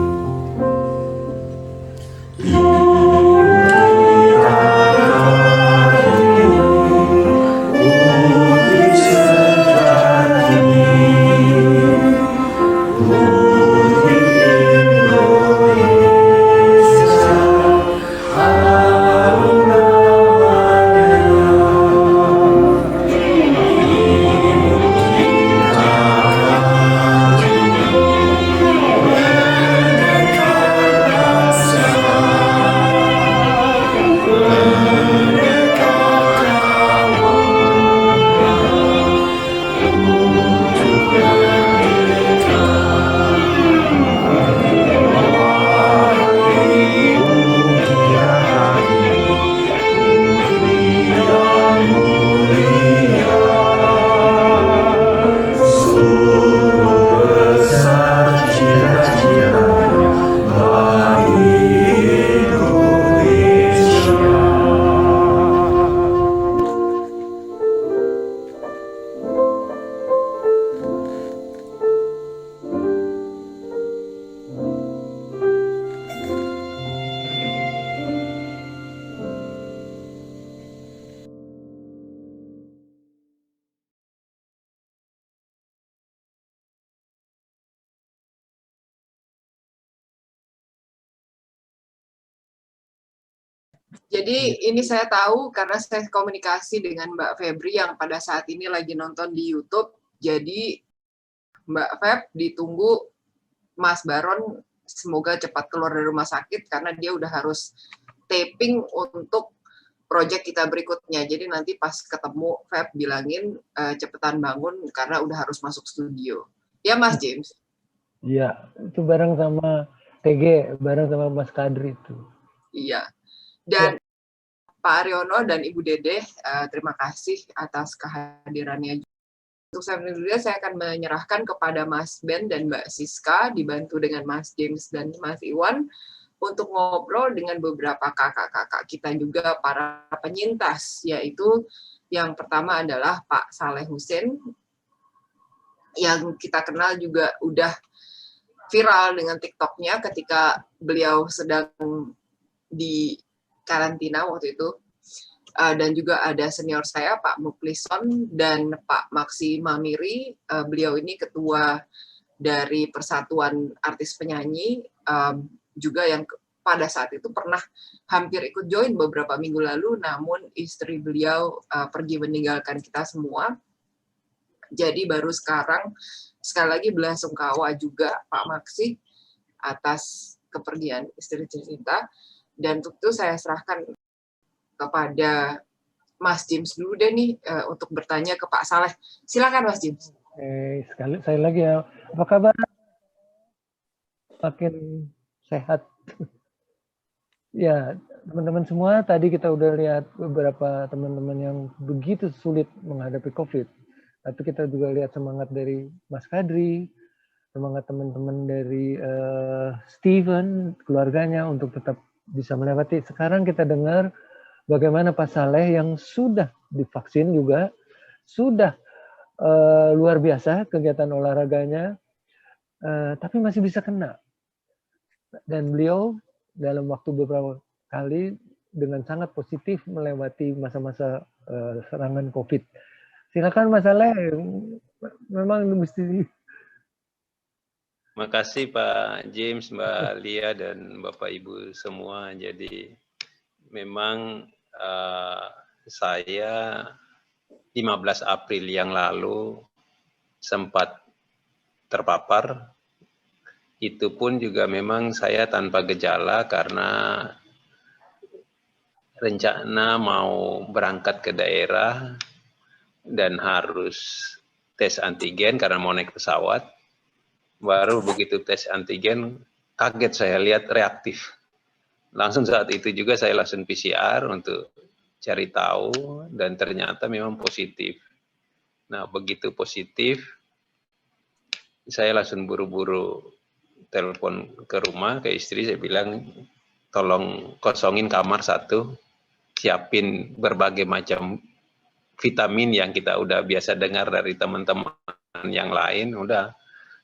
Jadi ini saya tahu karena saya komunikasi dengan Mbak Febri yang pada saat ini lagi nonton di YouTube. Jadi Mbak Feb, ditunggu Mas Baron semoga cepat keluar dari rumah sakit karena dia udah harus taping untuk project kita berikutnya. Jadi nanti pas ketemu Feb bilangin cepetan bangun karena udah harus masuk studio. Ya Mas James? Iya, itu bareng sama TG, bareng sama Mas Kadri itu. Iya. Dan Pak Aryono dan Ibu Dede, terima kasih atas kehadirannya. Untuk selanjutnya saya akan menyerahkan kepada Mas Ben dan Mbak Siska, dibantu dengan Mas James dan Mas Iwan, untuk ngobrol dengan beberapa kakak-kakak kita juga, para penyintas, yaitu yang pertama adalah Pak Saleh Husin, yang kita kenal juga udah viral dengan TikTok-nya ketika beliau sedang di karantina waktu itu, dan juga ada senior saya Pak Muklison dan Pak Maksi Mamiri. Beliau ini ketua dari Persatuan Artis Penyanyi, juga yang pada saat itu pernah hampir ikut join beberapa minggu lalu, namun istri beliau pergi meninggalkan kita semua. Jadi baru sekarang sekali lagi belasungkawa juga Pak Maksi atas kepergian istri tercinta. Dan untuk itu saya serahkan kepada Mas James dulu deh nih untuk bertanya ke Pak Saleh. Silakan Mas James. Sekali lagi ya, apa kabar? Makin sehat. Ya, teman-teman semua, tadi kita udah lihat beberapa teman-teman yang begitu sulit menghadapi COVID. Tapi kita juga lihat semangat dari Mas Kadri, semangat teman-teman dari Steven, keluarganya untuk tetap bisa melewati. Sekarang kita dengar bagaimana Pak Saleh yang sudah divaksin juga, sudah luar biasa kegiatan olahraganya, tapi masih bisa kena. Dan beliau dalam waktu beberapa kali dengan sangat positif melewati masa-masa serangan COVID. Silakan Mas Saleh, memang mesti. Makasih Pak James, Mbak Lia, dan Bapak Ibu semua. Jadi memang saya 15 April yang lalu sempat terpapar. Itu pun juga memang saya tanpa gejala karena rencana mau berangkat ke daerah dan harus tes antigen karena mau naik pesawat. Baru begitu tes antigen, kaget saya lihat reaktif. Langsung saat itu juga saya langsung PCR untuk cari tahu, dan ternyata memang positif. Nah, begitu positif, saya langsung buru-buru telepon ke rumah ke istri, saya bilang tolong kosongin kamar satu, siapin berbagai macam vitamin yang kita udah biasa dengar dari teman-teman yang lain, udah,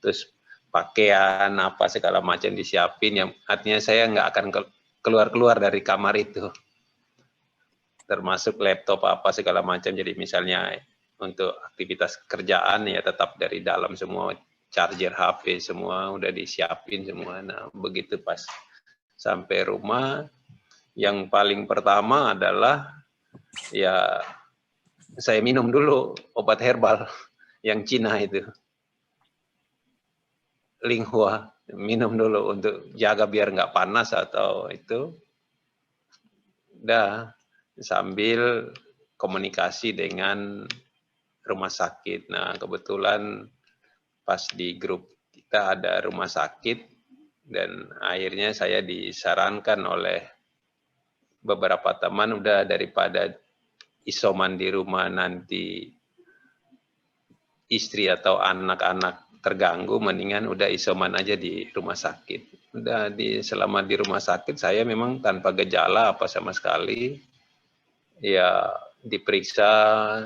terus pakaian apa segala macam disiapin, yang artinya saya nggak akan keluar-keluar dari kamar itu, termasuk laptop apa segala macam. Jadi misalnya untuk aktivitas kerjaan ya tetap dari dalam semua, charger HP semua udah disiapin semua. Nah begitu pas sampai rumah, yang paling pertama adalah ya saya minum dulu obat herbal yang Cina itu, Linghua, minum dulu untuk jaga biar nggak panas atau itu. Udah, sambil komunikasi dengan rumah sakit. Nah kebetulan pas di grup kita ada rumah sakit, dan akhirnya saya disarankan oleh beberapa teman, udah daripada isoman di rumah nanti istri atau anak-anak terganggu, mendingan udah isoman aja di rumah sakit. Udah selama di rumah sakit saya memang tanpa gejala apa sama sekali, ya diperiksa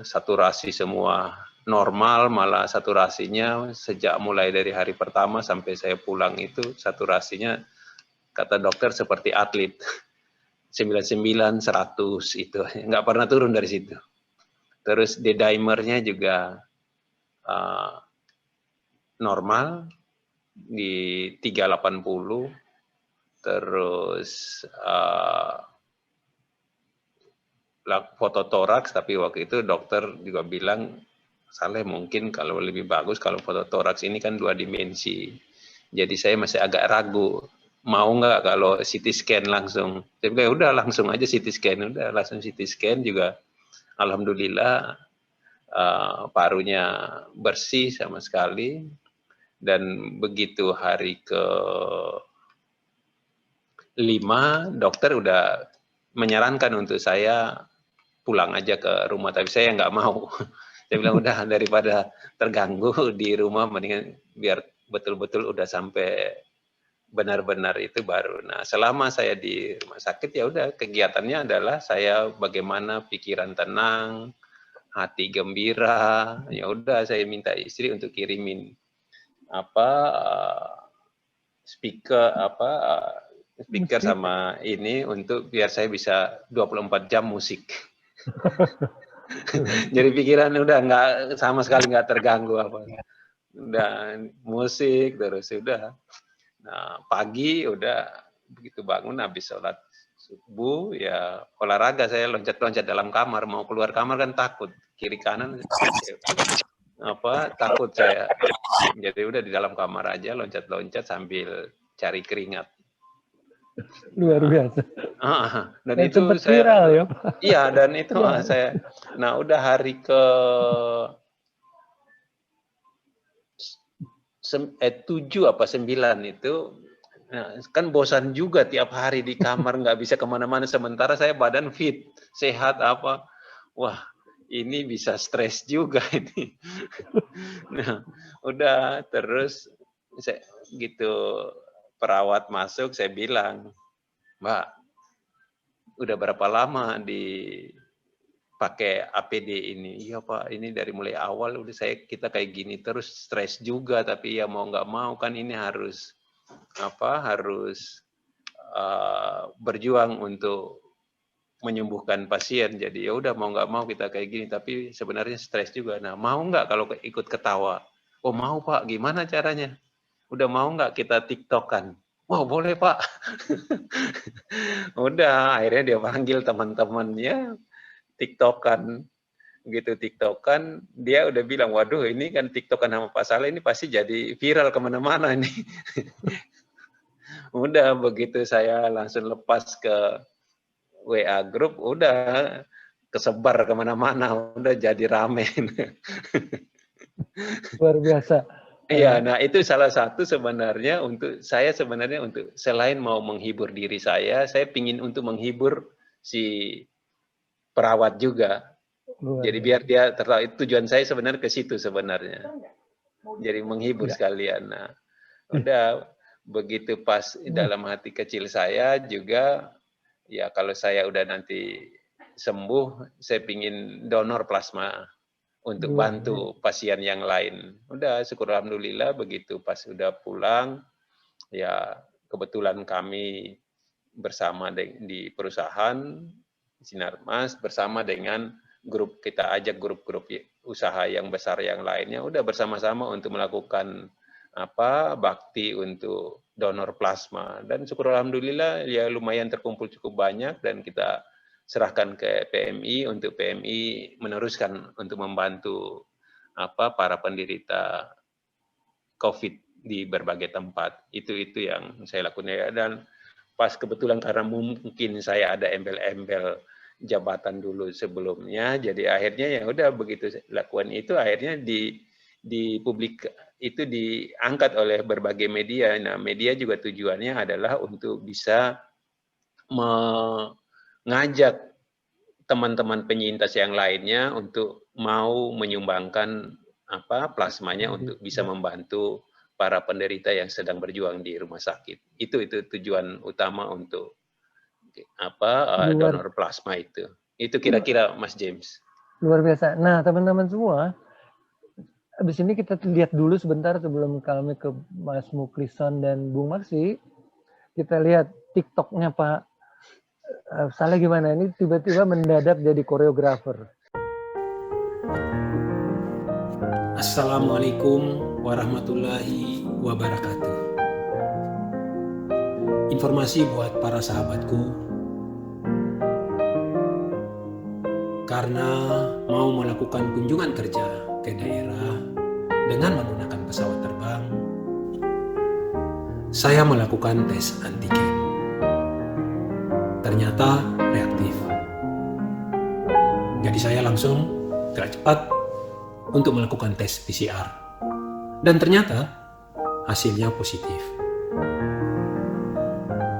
saturasi semua normal, malah saturasinya sejak mulai dari hari pertama sampai saya pulang itu saturasinya kata dokter seperti atlet. 99, 100 itu, nggak pernah turun dari situ. Terus D-dimernya juga normal di 380, terus fototoraks, tapi waktu itu dokter juga bilang, Saleh mungkin kalau lebih bagus kalau fototoraks ini kan 2 dimensi. Jadi saya masih agak ragu, mau nggak kalau CT scan langsung. Saya bilang udah langsung aja CT scan, udah langsung CT scan juga. Alhamdulillah parunya bersih sama sekali. Dan begitu hari ke-5 dokter udah menyarankan untuk saya pulang aja ke rumah, tapi saya nggak mau. Saya bilang udah daripada terganggu di rumah, mendingan biar betul-betul udah sampai benar-benar itu baru. Nah, selama saya di rumah sakit ya udah kegiatannya adalah saya bagaimana pikiran tenang, hati gembira. Ya udah saya minta istri untuk kirimin speaker sama ini untuk biar saya bisa 24 jam musik. Jadi pikiran udah nggak sama sekali nggak terganggu apa. Udah musik terus udah. Nah, pagi udah begitu bangun habis sholat subuh ya olahraga, saya loncat-loncat dalam kamar, mau keluar kamar kan takut kiri kanan takut saya. Jadi udah di dalam kamar aja loncat-loncat sambil cari keringat. Luar biasa. Dan itu saya viral ya, Pak. Iya, dan itu saya. Nah, udah hari ke 7 apa 9 itu, nah, kan bosan juga tiap hari di kamar nggak bisa kemana-mana, sementara saya badan fit, sehat apa. Wah, ini bisa stres juga ini. Nah, udah terus saya gitu perawat masuk, saya bilang, Mbak, udah berapa lama dipakai APD ini? Iya Pak, ini dari mulai awal udah kita kayak gini terus, stres juga, tapi ya mau nggak mau kan ini harus berjuang untuk menyembuhkan pasien. Jadi ya udah mau nggak mau kita kayak gini, tapi sebenarnya stres juga. Nah, mau nggak kalau ikut ketawa? Oh mau Pak, gimana caranya? Udah mau nggak kita TikTokan? Wah boleh Pak. Udah akhirnya dia panggil teman-temannya TikTokan. Begitu TikTokan, dia udah bilang, waduh ini kan TikTokan sama Pak Saleh ini pasti jadi viral kemana-mana ini. Udah begitu saya langsung lepas ke WA grup, udah kesebar kemana-mana, udah jadi rame. Luar biasa. Iya, nah itu salah satu sebenarnya untuk selain mau menghibur diri saya pingin untuk menghibur si perawat juga. Jadi biar dia tertawa, tujuan saya sebenarnya ke situ sebenarnya. jadi menghibur sekalian. Nah, udah begitu pas dalam hati kecil saya juga, ya kalau saya udah nanti sembuh, saya pingin donor plasma untuk bantu pasien yang lain. Udah syukur alhamdulillah begitu pas udah pulang, ya kebetulan kami bersama di perusahaan Sinarmas bersama dengan grup, kita ajak grup-grup usaha yang besar yang lainnya, udah bersama-sama untuk melakukan bakti untuk donor plasma, dan syukur alhamdulillah ya lumayan terkumpul cukup banyak, dan kita serahkan ke PMI untuk PMI meneruskan untuk membantu para penderita COVID di berbagai tempat. Itu yang saya lakukan ya. Dan pas kebetulan karena mungkin saya ada embel-embel jabatan dulu sebelumnya, jadi akhirnya ya udah begitu lakukan itu, akhirnya di publik itu diangkat oleh berbagai media. Nah, media juga tujuannya adalah untuk bisa mengajak teman-teman penyintas yang lainnya untuk mau menyumbangkan plasmanya untuk bisa membantu para penderita yang sedang berjuang di rumah sakit. Itu tujuan utama untuk donor plasma itu. Itu kira-kira Mas James. Luar biasa. Nah, teman-teman semua, habis ini kita lihat dulu sebentar sebelum kami ke Mas Muklisan dan Bung Maksi. Kita lihat TikToknya Pak Saleh gimana, ini tiba-tiba mendadak jadi koreografer. Assalamualaikum warahmatullahi wabarakatuh. Informasi buat para sahabatku, karena mau melakukan kunjungan kerja ke daerah dengan menggunakan pesawat terbang, saya melakukan tes antigen. Ternyata reaktif. Jadi saya langsung gerak cepat untuk melakukan tes PCR. Dan ternyata hasilnya positif.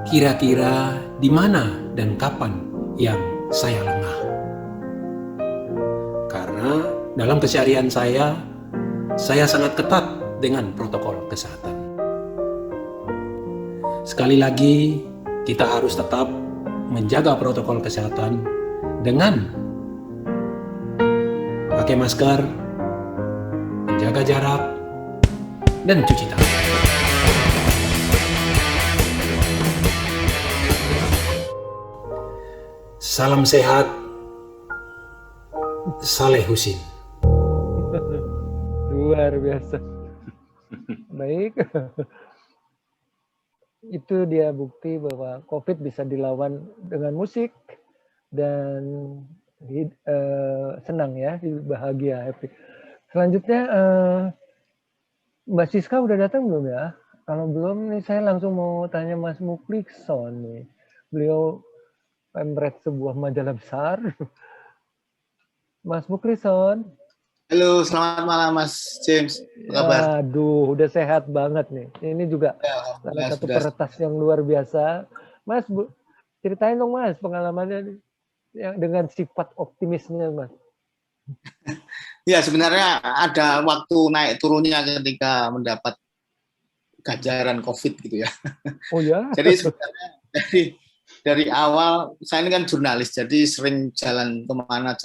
Kira-kira di mana dan kapan yang saya lengah? Karena dalam keseharian saya sangat ketat dengan protokol kesehatan. Sekali lagi, kita harus tetap menjaga protokol kesehatan dengan pakai masker, menjaga jarak, dan cuci tangan. Salam sehat, Saleh Husin. Luar biasa. Baik. Itu dia bukti bahwa COVID bisa dilawan dengan musik dan senang ya, bahagia, happy. Selanjutnya Mbak Siska udah datang belum ya? Kalau belum nih saya langsung mau tanya Mas Muklisan nih. Beliau pemret sebuah majalah besar. Mas Muklisan. Halo, selamat malam Mas James. Apa kabar? Aduh, udah sehat banget nih. Ini juga salah satu peretas yang luar biasa. Mas, ceritain dong Mas pengalamannya yang dengan sifat optimisnya Mas. Ya, sebenarnya ada waktu naik turunnya ketika mendapat ganjaran COVID gitu ya. Oh ya? Jadi sebenarnya dari awal, saya ini kan jurnalis, jadi sering jalan kemana.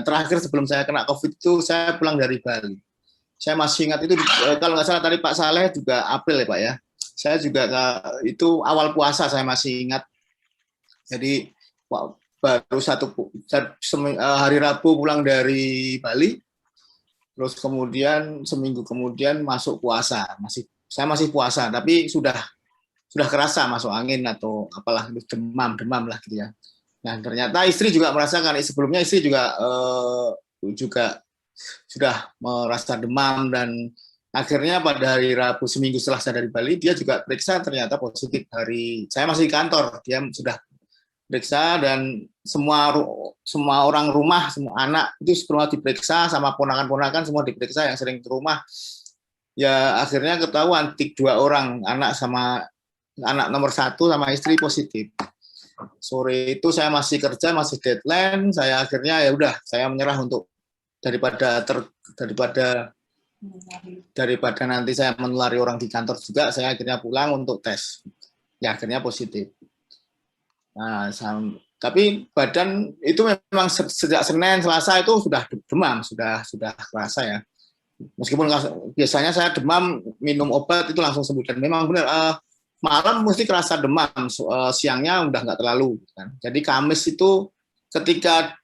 Terakhir sebelum saya kena COVID itu, saya pulang dari Bali. Saya masih ingat itu, kalau nggak salah tadi Pak Saleh juga April ya Pak ya. Saya juga itu awal puasa, saya masih ingat. Jadi baru hari Rabu pulang dari Bali, terus kemudian seminggu kemudian masuk puasa. Saya masih puasa, tapi sudah kerasa masuk angin atau apalah, demam lah gitu ya. Nah ternyata istri juga merasakan, sebelumnya istri juga sudah merasa demam, dan akhirnya pada hari Rabu seminggu setelah saya dari Bali, dia juga periksa ternyata positif. Saya masih di kantor, dia sudah periksa, dan semua orang rumah, semua anak itu semua diperiksa, sama ponakan-ponakan semua diperiksa yang sering ke rumah. Ya akhirnya ketahuan 2 orang, anak nomor 1 sama istri positif. Sore itu saya masih kerja, masih deadline, saya akhirnya ya udah, saya menyerah untuk daripada daripada nanti saya menulari orang di kantor juga, saya akhirnya pulang untuk tes. Ya akhirnya positif. Nah, tapi badan itu memang sejak Senin, Selasa itu sudah demam, sudah kerasa ya. Meskipun biasanya saya demam, minum obat itu langsung sembuh. Dan memang benar, malam mesti kerasa demam, siangnya udah nggak terlalu. Kan. Jadi Kamis itu ketika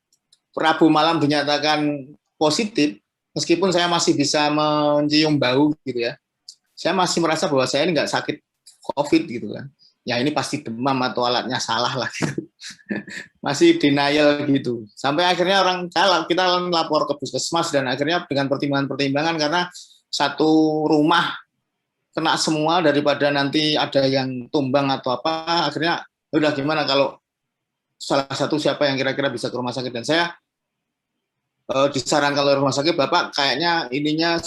Rabu malam dinyatakan positif, meskipun saya masih bisa mencium bau gitu ya, saya masih merasa bahwa saya ini nggak sakit COVID gitu kan. Ya ini pasti demam atau alatnya salah lah gitu. Masih denial gitu. Sampai akhirnya kita lapor ke puskesmas dan akhirnya dengan pertimbangan-pertimbangan karena satu rumah kena semua daripada nanti ada yang tumbang atau apa, akhirnya udah gimana kalau salah satu siapa yang kira-kira bisa ke rumah sakit. Dan saya disarankan oleh rumah sakit, Bapak kayaknya ininya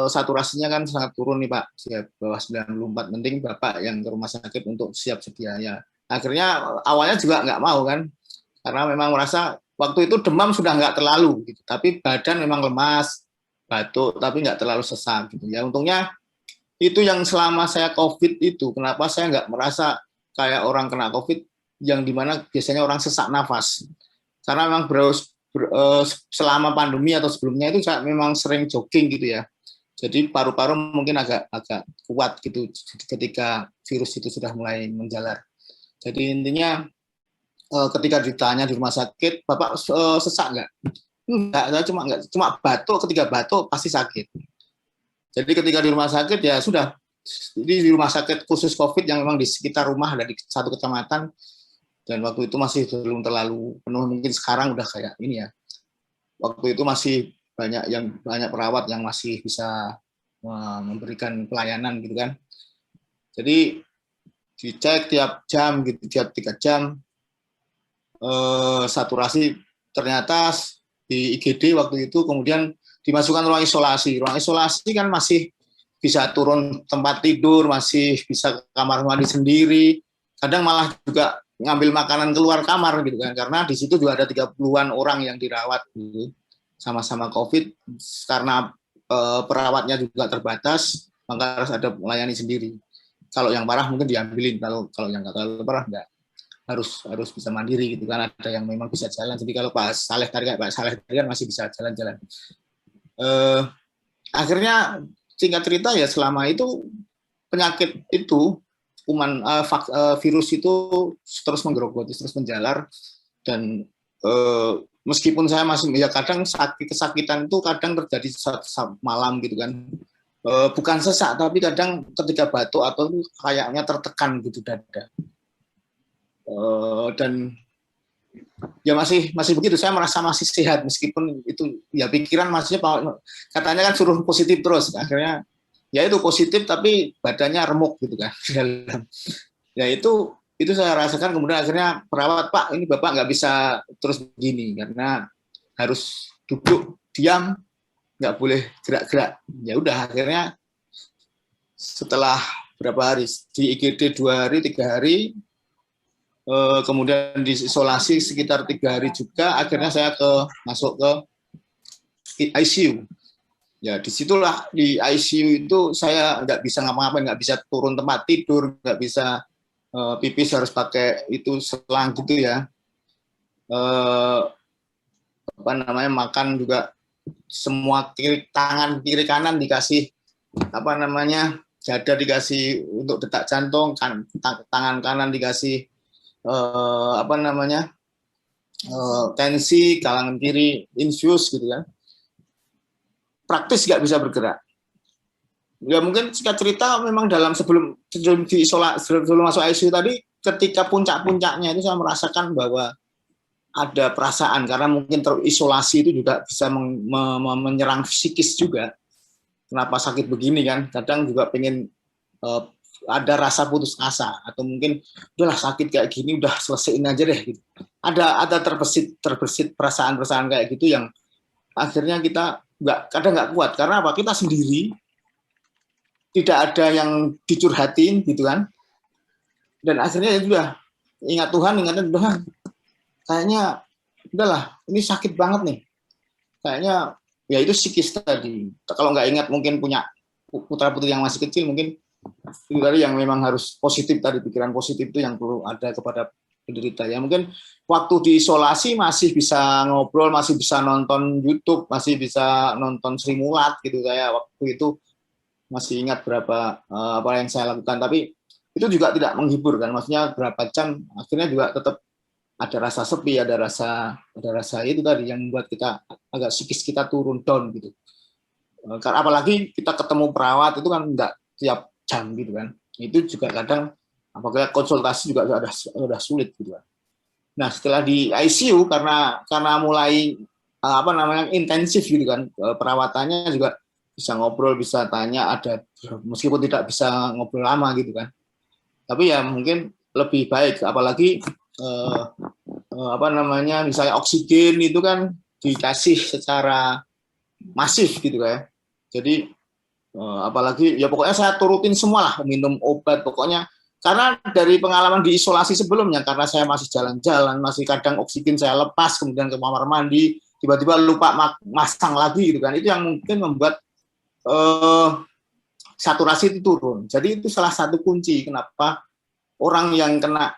saturasinya kan sangat turun nih Pak, bawah 94, penting Bapak yang ke rumah sakit untuk siap sedia ya. Akhirnya awalnya juga nggak mau kan, karena memang merasa waktu itu demam sudah nggak terlalu, gitu. Tapi badan memang lemas, batuk, tapi nggak terlalu sesak gitu. Ya untungnya itu yang selama saya COVID itu, kenapa saya nggak merasa kayak orang kena COVID yang dimana biasanya orang sesak nafas, karena memang selama pandemi atau sebelumnya itu saya memang sering jogging gitu ya. Jadi paru-paru mungkin agak kuat gitu ketika virus itu sudah mulai menjalar. Jadi intinya ketika ditanya di rumah sakit, Bapak sesak nggak? Enggak, saya cuma batuk, ketika batuk pasti sakit. Jadi ketika di rumah sakit ya sudah, di rumah sakit khusus COVID yang memang di sekitar rumah dari satu kecamatan. Dan waktu itu masih belum terlalu penuh, mungkin sekarang udah kayak ini ya. Waktu itu masih banyak perawat yang masih bisa memberikan pelayanan gitu kan. Jadi dicek tiap jam gitu, tiap 3 jam saturasi ternyata di IGD waktu itu, kemudian dimasukkan ruang isolasi. Ruang isolasi kan masih bisa turun tempat tidur, masih bisa kamar mandi sendiri, kadang malah juga ngambil makanan keluar kamar gitu kan, karena di situ juga ada 30-an orang yang dirawat gitu, sama-sama COVID, karena perawatnya juga terbatas, maka harus ada melayani sendiri. Kalau yang parah mungkin diambilin, kalau yang nggak terlalu parah nggak, harus bisa mandiri gitu kan, ada yang memang bisa jalan. Jadi kalau Pak Saleh tadi kan masih bisa jalan-jalan. Akhirnya singkat cerita ya, selama itu penyakit itu virus itu terus menggerogoti, terus menjalar, dan meskipun saya masih ya kadang kesakitan itu kadang terjadi saat malam gitu kan, bukan sesak tapi kadang ketika batuk atau kayaknya tertekan gitu dada, dan ya masih begitu. Saya merasa masih sehat meskipun itu ya pikiran maksudnya katanya kan suruh positif terus, akhirnya ya itu positif tapi badannya remuk gitu kan. Ya itu saya rasakan. Kemudian akhirnya perawat, Pak ini Bapak nggak bisa terus begini karena harus duduk diam, nggak boleh gerak-gerak. Ya udah akhirnya setelah berapa hari di IGD 2 hari 3 hari, kemudian diisolasi sekitar 3 hari juga, akhirnya saya masuk ke ICU. Ya disitulah di ICU itu saya nggak bisa ngapa-ngapain, nggak bisa turun tempat tidur, nggak bisa pipis, harus pakai itu selang gitu ya. Makan juga semua kiri kanan dikasih dada dikasih untuk detak jantung, tangan kanan dikasih tensi, kalangan kiri infus gitu kan. Praktis nggak bisa bergerak. Ya mungkin singkat cerita memang sebelum masuk ICU tadi, ketika puncak-puncaknya itu saya merasakan bahwa ada perasaan, karena mungkin terisolasi itu juga bisa menyerang psikis juga. Kenapa sakit begini kan? Kadang juga pengen ada rasa putus asa, atau mungkin udahlah sakit kayak gini udah selesaiin aja deh gitu. Ada terbesit perasaan-perasaan kayak gitu yang akhirnya kita kadang nggak kuat, karena apa? Kita sendiri, tidak ada yang dicurhatin gitu kan, dan akhirnya ya sudah ingat Tuhan, kayaknya udahlah ini sakit banget nih, kayaknya ya itu psikis tadi. Kalau nggak ingat mungkin punya putra-putri yang masih kecil, mungkin itu tadi yang memang harus positif tadi, pikiran positif itu yang perlu ada kepada penderita. Ya mungkin waktu diisolasi masih bisa ngobrol, masih bisa nonton YouTube, masih bisa nonton Sri Mulat gitu. Saya waktu itu masih ingat berapa apa yang saya lakukan, tapi itu juga tidak menghibur kan, maksudnya berapa jam akhirnya juga tetap ada rasa sepi, ada rasa itu tadi yang membuat kita agak psikis kita turun down gitu. Karena apalagi kita ketemu perawat itu kan enggak tiap jam gitu kan, itu juga kadang apalagi konsultasi juga sudah sulit gitu kan. Nah setelah di ICU karena mulai intensif gitu kan, perawatannya juga bisa ngobrol, bisa tanya, ada meskipun tidak bisa ngobrol lama gitu kan. Tapi ya mungkin lebih baik, apalagi misalnya oksigen itu kan dikasih secara masif gitu ya. Jadi apalagi ya pokoknya saya turutin semua lah, minum obat pokoknya, karena dari pengalaman di isolasi sebelumnya, karena saya masih jalan-jalan, masih kadang oksigen saya lepas, kemudian ke kamar mandi, tiba-tiba lupa masang lagi gitu kan, itu yang mungkin membuat saturasi itu turun. Jadi itu salah satu kunci kenapa orang yang kena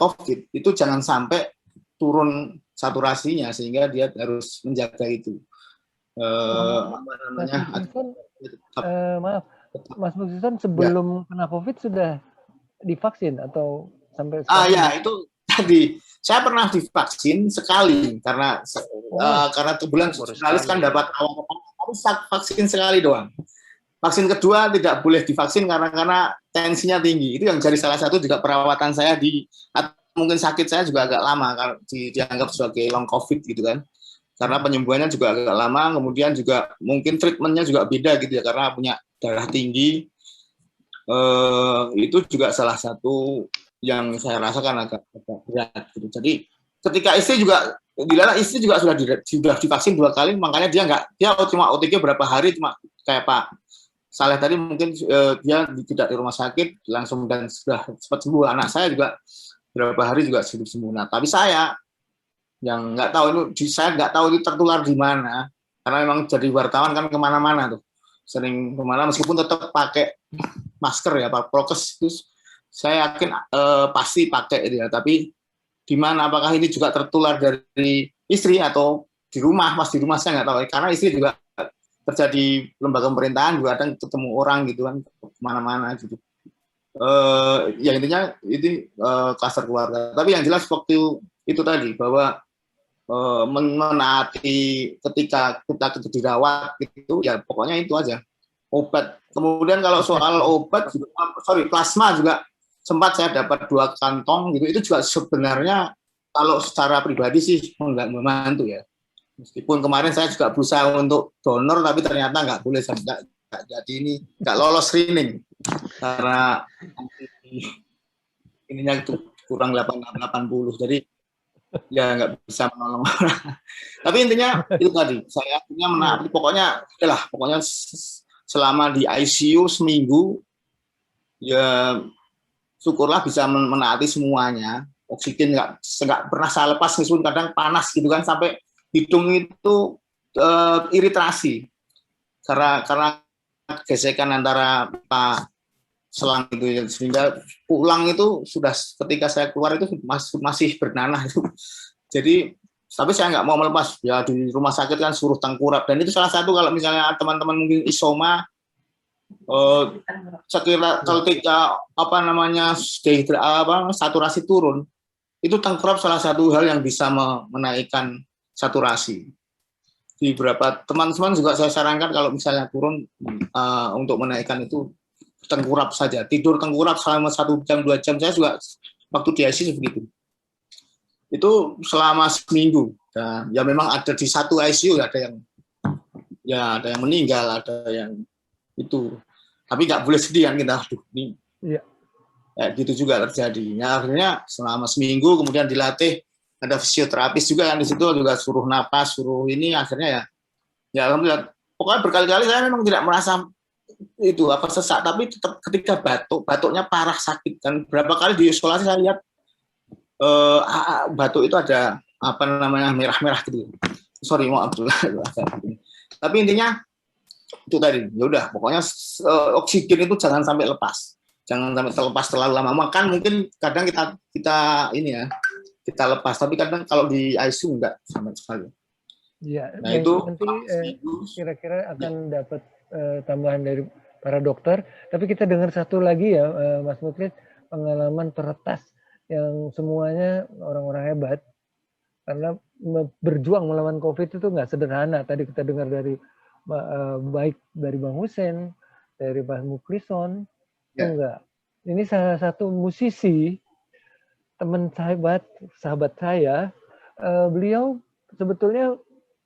COVID itu jangan sampai turun saturasinya, sehingga dia harus menjaga itu. Maaf, Mas Bukison sebelum kena COVID sudah divaksin atau sampai sekarang? Ya itu tadi saya pernah divaksin sekali karena bulan jurnalis kan dapat awal vaksin sekali doang. Vaksin kedua tidak boleh divaksin karena tensinya tinggi. Itu yang jadi salah satu juga perawatan saya mungkin sakit saya juga agak lama karena dianggap sebagai long COVID gitu kan. Karena penyembuhannya juga agak lama, kemudian juga mungkin treatmentnya juga beda gitu ya karena punya darah tinggi. Itu juga salah satu yang saya rasakan agak berat gitu. Jadi ketika istri juga sudah divaksin 2 kali, makanya dia cuma OTG berapa hari, cuma kayak Pak Saleh tadi mungkin dia tidak di rumah sakit langsung dan sudah cepat sembuh. Anak saya juga berapa hari juga sudah sembuh. Nah, tapi saya yang nggak tahu itu tertular di mana, karena memang jadi wartawan kan kemana-mana tuh, sering kemana meskipun tetap pakai masker ya, Pak prokes itu saya yakin pasti pakai itu ya, tapi di mana, apakah ini juga tertular dari istri atau di rumah, di rumah saya nggak tahu, karena istri juga kerja di lembaga pemerintahan, juga kadang ketemu orang gitu kan, kemana-mana gitu. Ya intinya ini kluster keluarga. Tapi yang jelas waktu itu tadi, bahwa menaati ketika kita dirawat gitu, ya pokoknya itu aja. Obat. Kemudian kalau soal obat, plasma juga sempat saya dapat 2 kantong gitu, itu juga sebenarnya kalau secara pribadi sih nggak membantu ya. Meskipun kemarin saya juga berusaha untuk donor, tapi ternyata nggak boleh, jadi ini nggak lolos screening karena ininya itu kurang 80, jadi ya nggak bisa menolong orang. Tapi intinya itu tadi, saya akhirnya menaati, pokoknya selama di ICU seminggu ya syukurlah bisa menaati semuanya. Oksigen nggak pernah saya lepas, meskipun kadang panas gitu kan, sampai hidung itu iritasi karena gesekan antara selang itu, sehingga pulang itu sudah ketika saya keluar itu masih bernanah itu. Jadi tapi saya nggak mau melepas ya, di rumah sakit kan suruh tengkurap, dan itu salah satu kalau misalnya teman-teman mungkin isoma sekira ketika saturasi turun, itu tengkurap salah satu hal yang bisa menaikkan saturasi. Di beberapa teman-teman juga saya sarankan kalau misalnya turun untuk menaikkan itu tengkurap saja, tidur tengkurap selama 1 jam 2 jam. Saya juga waktu di ICU begitu. Itu selama seminggu. Dan ya memang ada di satu ICU ada yang meninggal, ada yang itu. Tapi nggak boleh sedih kan kita. Gitu juga terjadi. Ya, akhirnya selama seminggu kemudian dilatih, ada fisioterapis juga yang di situ juga suruh napas, suruh ini, akhirnya ya alhamdulillah. Pokoknya berkali-kali saya memang tidak merasa itu sesak, tapi tetap ketika batuknya parah, sakit. Dan berapa kali di isolasi saya lihat batuk itu ada merah-merah gitu. sorry maaf. Tapi intinya itu tadi, ya udah pokoknya oksigen itu jangan sampai lepas. Jangan sampai terlepas terlalu lama. Makan mungkin kadang kita ini ya, kita lepas, tapi kadang kalau di ICU enggak sama sekali. Ya, nah itu nanti kira-kira akan dapat tambahan dari para dokter. Tapi kita dengar satu lagi ya, Mas Muklis, pengalaman peretas yang semuanya orang-orang hebat. Karena berjuang melawan COVID itu nggak sederhana. Tadi kita dengar dari baik dari Bang Hussein, dari Bang Muklison, itu enggak. Ini salah satu musisi, teman sahabat saya, beliau sebetulnya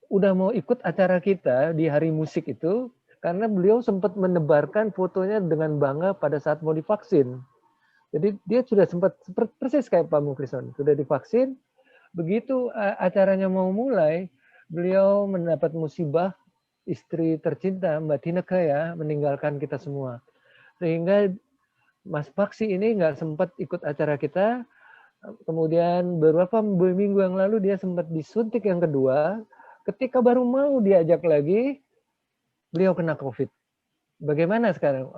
udah mau ikut acara kita di hari musik itu, karena beliau sempat menebarkan fotonya dengan bangga pada saat mau divaksin. Jadi dia sudah sempat persis kayak Pak Muklison, sudah divaksin. Begitu acaranya mau mulai, beliau mendapat musibah, istri tercinta Mbak Tineke ya, meninggalkan kita semua. Sehingga Mas Paksi ini nggak sempat ikut acara kita. Kemudian beberapa minggu yang lalu dia sempat disuntik yang kedua. Ketika baru mau diajak lagi, beliau kena COVID. Bagaimana sekarang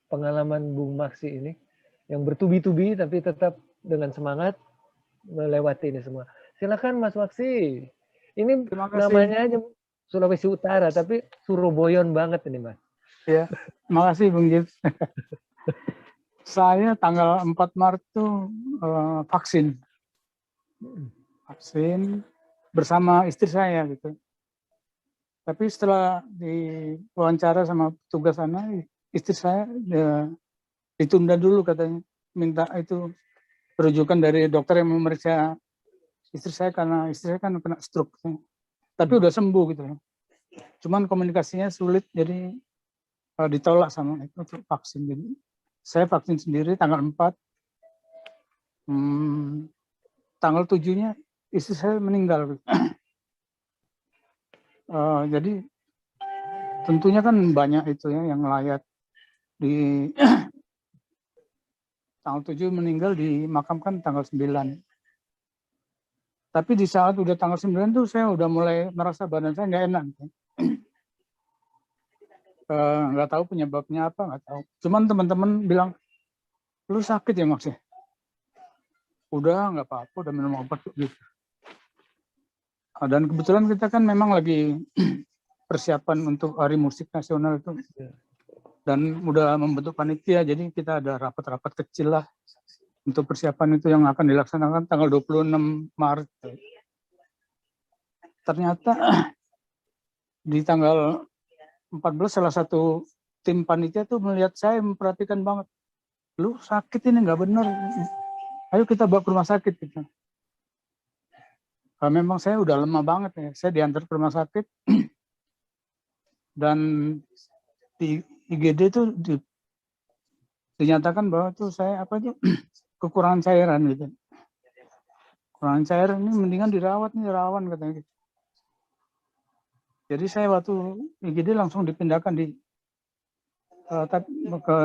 pengalaman Bung Maksi ini? Yang bertubi-tubi tapi tetap dengan semangat melewati ini semua. Silakan Mas Maksi. Ini namanya aja Sulawesi Utara, tapi Suroboyon banget ini Mas. Ya, makasih Bung Jim. Saya tanggal 4 Maret itu vaksin bersama istri saya gitu. Tapi setelah diwawancara sama petugas sana, istri saya ditunda dulu katanya, minta itu rujukan dari dokter yang memeriksa istri saya karena istri saya kan kena stroke. Tapi udah sembuh gitu. Cuman komunikasinya sulit, jadi ditolak sama itu untuk vaksin. Jadi saya vaksin sendiri tanggal 4. Tanggal 7-nya istri saya meninggal. Jadi tentunya kan banyak itu ya yang layak di tanggal 7 meninggal, dimakamkan tanggal 9. Tapi di saat udah tanggal 9 tuh saya udah mulai merasa badan saya nggak enak. Nggak tahu penyebabnya apa, nggak tahu. Cuman teman-teman bilang, lu sakit ya Max ya? Udah nggak apa-apa, udah minum obat gitu. Dan kebetulan kita kan memang lagi persiapan untuk Hari Musik Nasional itu. Dan udah membentuk panitia, jadi kita ada rapat-rapat kecil lah untuk persiapan itu yang akan dilaksanakan tanggal 26 Maret. Ternyata di tanggal 14 salah satu tim panitia tuh melihat saya, memperhatikan banget. Lu sakit ini nggak benar. Ayo kita bawa ke rumah sakit gitu. Memang saya udah lemah banget ya. Saya diantar ke rumah sakit dan di IGD itu dinyatakan bahwa tuh saya kekurangan cairan gitu. Kekurangan cairan ini mendingan dirawat nih, rawan katanya gitu. Jadi saya waktu IGD langsung dipindahkan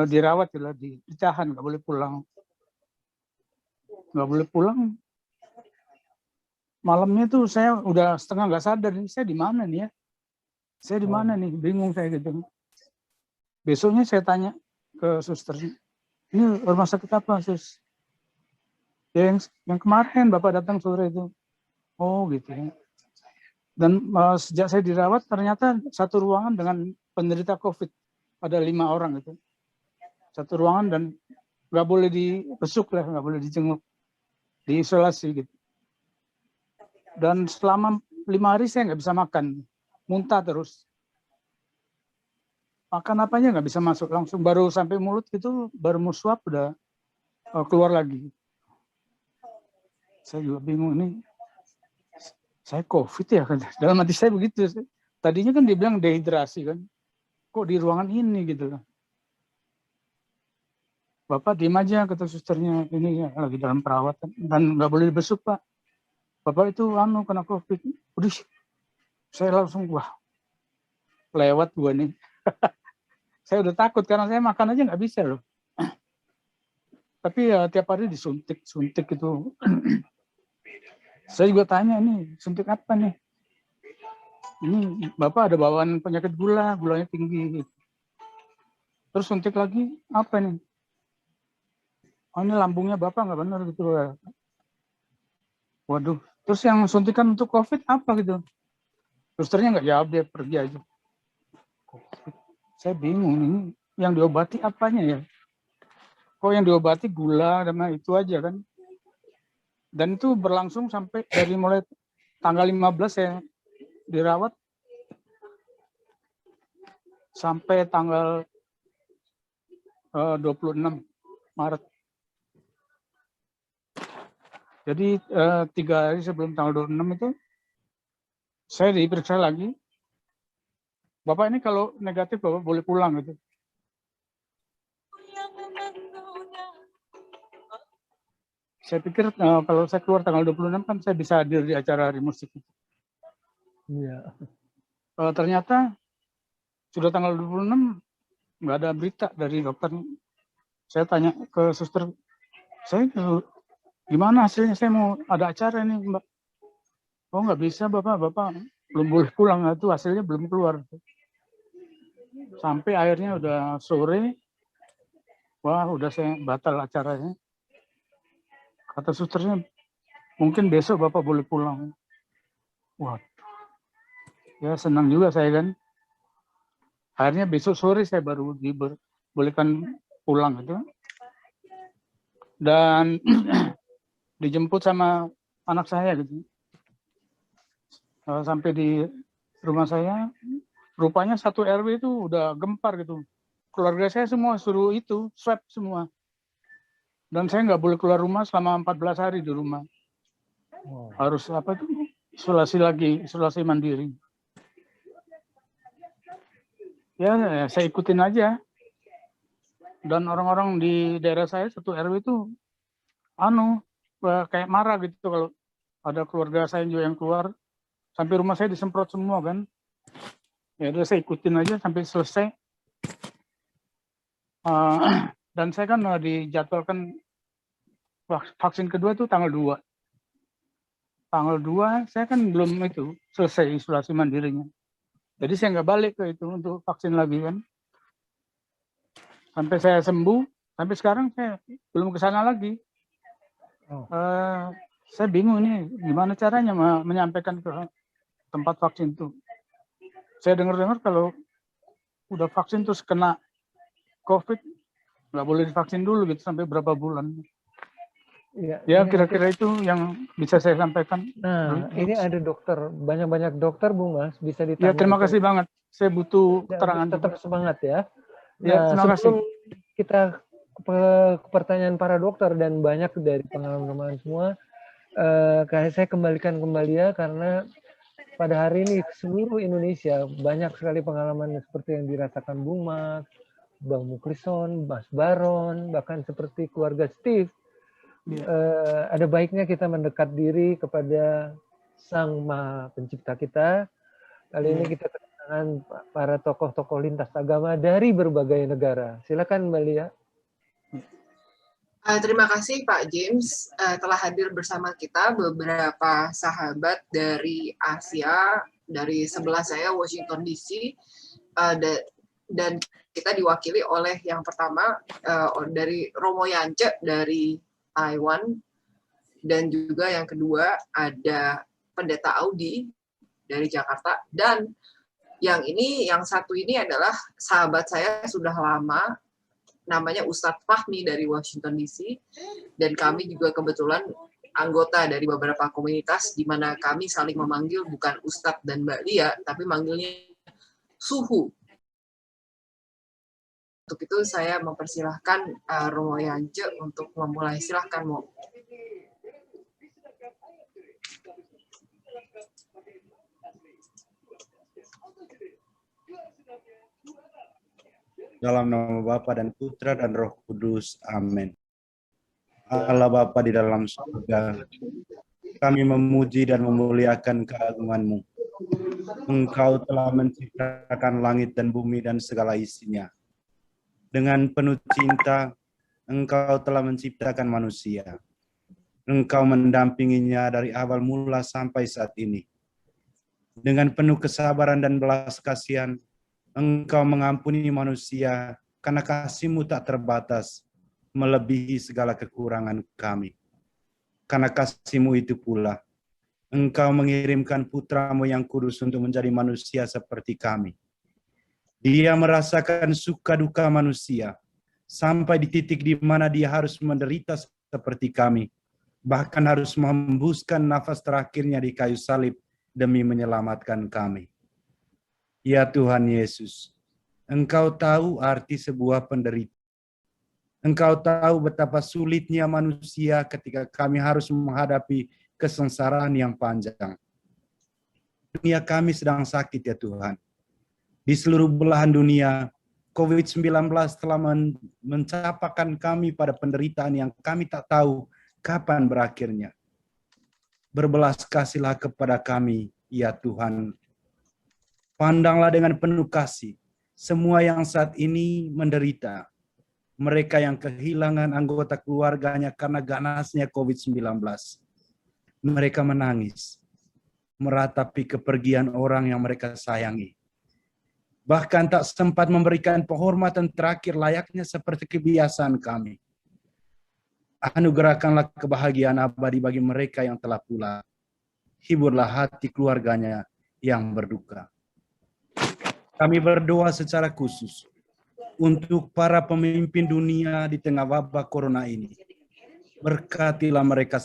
dirawat lah, ditahan, nggak boleh pulang. Nggak boleh pulang. Malamnya tuh saya udah setengah nggak sadar, saya di mana nih ya? Saya di mana nih? Bingung saya gitu. Besoknya saya tanya ke suster, ini rumah sakit apa, sus? Ya, yang kemarin Bapak datang sore itu. Oh gitu ya. Dan sejak saya dirawat ternyata satu ruangan dengan penderita COVID. Ada 5 orang itu. Satu ruangan dan nggak boleh dibesuk lah, nggak boleh dijenguk. Diisolasi gitu. Dan selama 5 hari saya nggak bisa makan. Muntah terus. Makan apanya nggak bisa masuk, langsung baru sampai mulut gitu, baru mau suap udah keluar lagi. Saya juga bingung ini, saya COVID ya kan? Dalam hati saya begitu. Tadinya kan dibilang dehidrasi kan, kok di ruangan ini gitu loh. Bapak diem aja, kata susternya, ini lagi dalam perawatan dan nggak boleh dibesuk Pak. Bapak itu kena COVID. Udah, saya langsung wah lewat gua nih. Saya udah takut karena saya makan aja nggak bisa loh. Tapi ya tiap hari disuntik itu. Saya juga tanya nih, suntik apa nih? ini Bapak ada bawaan penyakit gulanya tinggi. Terus suntik lagi, apa nih? Oh ini lambungnya Bapak nggak benar gitu. Waduh, terus yang suntikan untuk COVID apa gitu? Susternya nggak jawab, dia pergi aja. Saya bingung, ini yang diobati apanya ya? Kok yang diobati gula sama itu aja kan? Dan itu berlangsung sampai dari mulai tanggal 15 saya dirawat sampai tanggal 26 Maret. Jadi 3 hari sebelum tanggal 26 itu saya diperiksa lagi. Bapak ini kalau negatif Bapak boleh pulang gitu. Saya pikir kalau saya keluar tanggal 26 kan saya bisa hadir di acara hari musik. Iya. Ternyata sudah tanggal 26 nggak ada berita dari dokter. Saya tanya ke suster, saya gimana hasilnya? Saya mau ada acara ini, Mbak. Oh nggak bisa Bapak belum boleh pulang, itu hasilnya belum keluar. Sampai akhirnya udah sore, wah udah saya batal acaranya. Kata susternya, mungkin besok Bapak boleh pulang. Waduh, ya senang juga saya kan. Akhirnya besok sore saya baru dibolehkan pulang gitu. Dan dijemput sama anak saya gitu. Sampai di rumah saya, rupanya satu RW itu udah gempar gitu. Keluarga saya semua suruh itu swab semua. Dan saya nggak boleh keluar rumah selama 14 hari di rumah. Harus apa itu? Isolasi mandiri. Ya, saya ikutin aja. Dan orang-orang di daerah saya satu RW itu kayak marah gitu kalau ada keluarga saya juga yang keluar. Sampai rumah saya disemprot semua kan. Ya udah saya ikutin aja sampai selesai. Dan saya kan dijadwalkan vaksin kedua itu tanggal 2. Tanggal 2 saya kan belum itu selesai isolasi mandirinya. Jadi saya nggak balik ke itu untuk vaksin lagi kan. Sampai saya sembuh, sampai sekarang saya belum ke sana lagi. Saya bingung ini gimana caranya menyampaikan ke tempat vaksin itu. Saya dengar-dengar kalau udah vaksin terus kena COVID, nggak boleh divaksin dulu gitu sampai berapa bulan. Ya kira-kira itu yang bisa saya sampaikan. Nah, ini ada dokter, banyak-banyak dokter Bu Mas, bisa ditanya. Ya terima kasih banget, saya butuh keterangan. Tetap semangat ya. Ya, terima kasih. Kita ke pertanyaan para dokter dan banyak dari pengalaman semua, saya kembalikan kembali ya, karena pada hari ini seluruh Indonesia banyak sekali pengalaman seperti yang dirasakan Bung Mas, Bang Muklison, Mas Baron, bahkan seperti keluarga Steve. Ada baiknya kita mendekat diri kepada Sang Maha Pencipta kita. Kali ini kita kedatangan para tokoh-tokoh lintas agama dari berbagai negara. Silakan Mbak Lia. Terima kasih Pak James telah hadir bersama kita, beberapa sahabat dari Asia, dari sebelah saya Washington DC, dan kita diwakili oleh yang pertama dari Romo Yance dari Taiwan, dan juga yang kedua ada Pendeta Audi dari Jakarta, dan yang satu ini adalah sahabat saya sudah lama, namanya Ustadz Fahmi dari Washington DC, dan kami juga kebetulan anggota dari beberapa komunitas di mana kami saling memanggil bukan Ustadz dan Mbak Lia, tapi manggilnya Suhu. Untuk itu saya mempersilahkan Romo Yance untuk memulai. Silahkan, Mo. Dalam nama Bapa dan Putra dan Roh Kudus. Amin. Allah Bapa di dalam surga, kami memuji dan memuliakan keagungan-Mu. Engkau telah menciptakan langit dan bumi dan segala isinya. Dengan penuh cinta, Engkau telah menciptakan manusia. Engkau mendampinginya dari awal mula sampai saat ini. Dengan penuh kesabaran dan belas kasihan, Engkau mengampuni manusia karena kasih-Mu tak terbatas, melebihi segala kekurangan kami. Karena kasih-Mu itu pula, Engkau mengirimkan Putra-Mu yang kudus untuk menjadi manusia seperti kami. Dia merasakan suka duka manusia, sampai di titik di mana dia harus menderita seperti kami, bahkan harus menghembuskan nafas terakhirnya di kayu salib demi menyelamatkan kami. Ya Tuhan Yesus, Engkau tahu arti sebuah penderitaan. Engkau tahu betapa sulitnya manusia ketika kami harus menghadapi kesengsaraan yang panjang. Dunia kami sedang sakit ya Tuhan. Di seluruh belahan dunia, COVID-19 telah mencapakan kami pada penderitaan yang kami tak tahu kapan berakhirnya. Berbelas kasihlah kepada kami, ya Tuhan. Pandanglah dengan penuh kasih semua yang saat ini menderita. Mereka yang kehilangan anggota keluarganya karena ganasnya COVID-19. Mereka menangis, meratapi kepergian orang yang mereka sayangi. Bahkan tak sempat memberikan penghormatan terakhir layaknya seperti kebiasaan kami. Anugerahkanlah kebahagiaan abadi bagi mereka yang telah pulang. Hiburlah hati keluarganya yang berduka. Kami berdoa secara khusus untuk para pemimpin dunia di tengah wabah corona ini. Berkatilah mereka.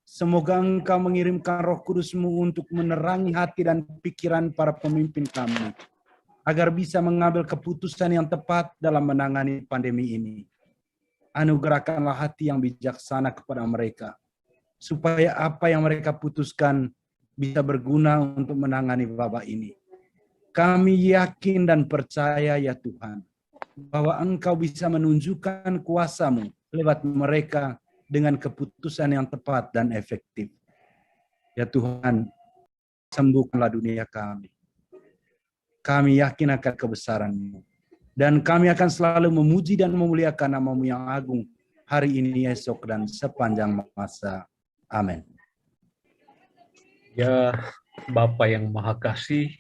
Semoga Engkau mengirimkan Roh Kudus-Mu untuk menerangi hati dan pikiran para pemimpin kami, agar bisa mengambil keputusan yang tepat dalam menangani pandemi ini. Anugerahkanlah hati yang bijaksana kepada mereka, supaya apa yang mereka putuskan bisa berguna untuk menangani wabah ini. Kami yakin dan percaya ya Tuhan, bahwa Engkau bisa menunjukkan kuasa-Mu lewat mereka dengan keputusan yang tepat dan efektif. Ya Tuhan, sembuhkanlah dunia kami. Kami yakin akan kebesaran-Mu. Dan kami akan selalu memuji dan memuliakan nama-Mu yang agung hari ini, esok, dan sepanjang masa. Amin. Ya Bapa yang Maha Kasih,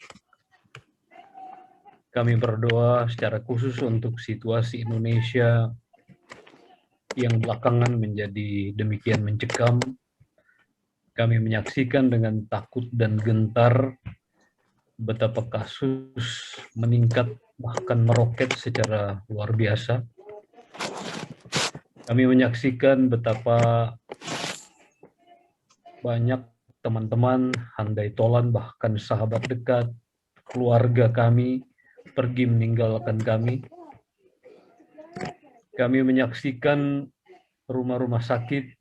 kami berdoa secara khusus untuk situasi Indonesia yang belakangan menjadi demikian mencekam. Kami menyaksikan dengan takut dan gentar betapa kasus meningkat bahkan meroket secara luar biasa. Kami menyaksikan betapa banyak teman-teman, handai tolan, bahkan sahabat dekat, keluarga kami pergi meninggalkan kami. Kami menyaksikan rumah-rumah sakit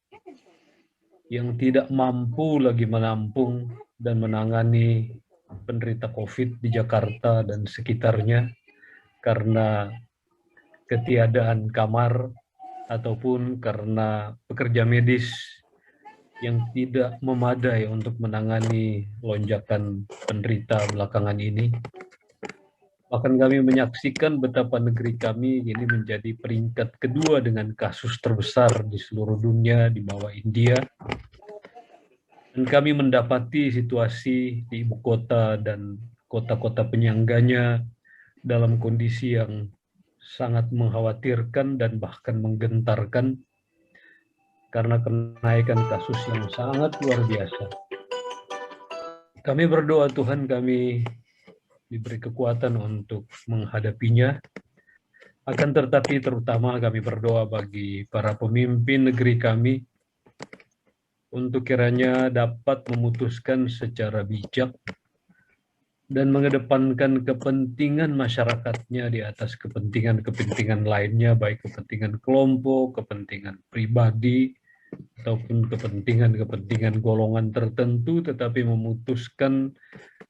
yang tidak mampu lagi menampung dan menangani penderita COVID di Jakarta dan sekitarnya karena ketiadaan kamar ataupun karena pekerja medis yang tidak memadai untuk menangani lonjakan penderita belakangan ini. Bahkan kami menyaksikan betapa negeri kami ini menjadi peringkat kedua dengan kasus terbesar di seluruh dunia di bawah India. Dan kami mendapati situasi di ibu kota dan kota-kota penyangganya dalam kondisi yang sangat mengkhawatirkan dan bahkan menggentarkan karena kenaikan kasus yang sangat luar biasa. Kami berdoa Tuhan kami diberi kekuatan untuk menghadapinya. Akan tetapi terutama kami berdoa bagi para pemimpin negeri kami untuk kiranya dapat memutuskan secara bijak dan mengedepankan kepentingan masyarakatnya di atas kepentingan-kepentingan lainnya, baik kepentingan kelompok, kepentingan pribadi, ataupun kepentingan-kepentingan golongan tertentu, tetapi memutuskan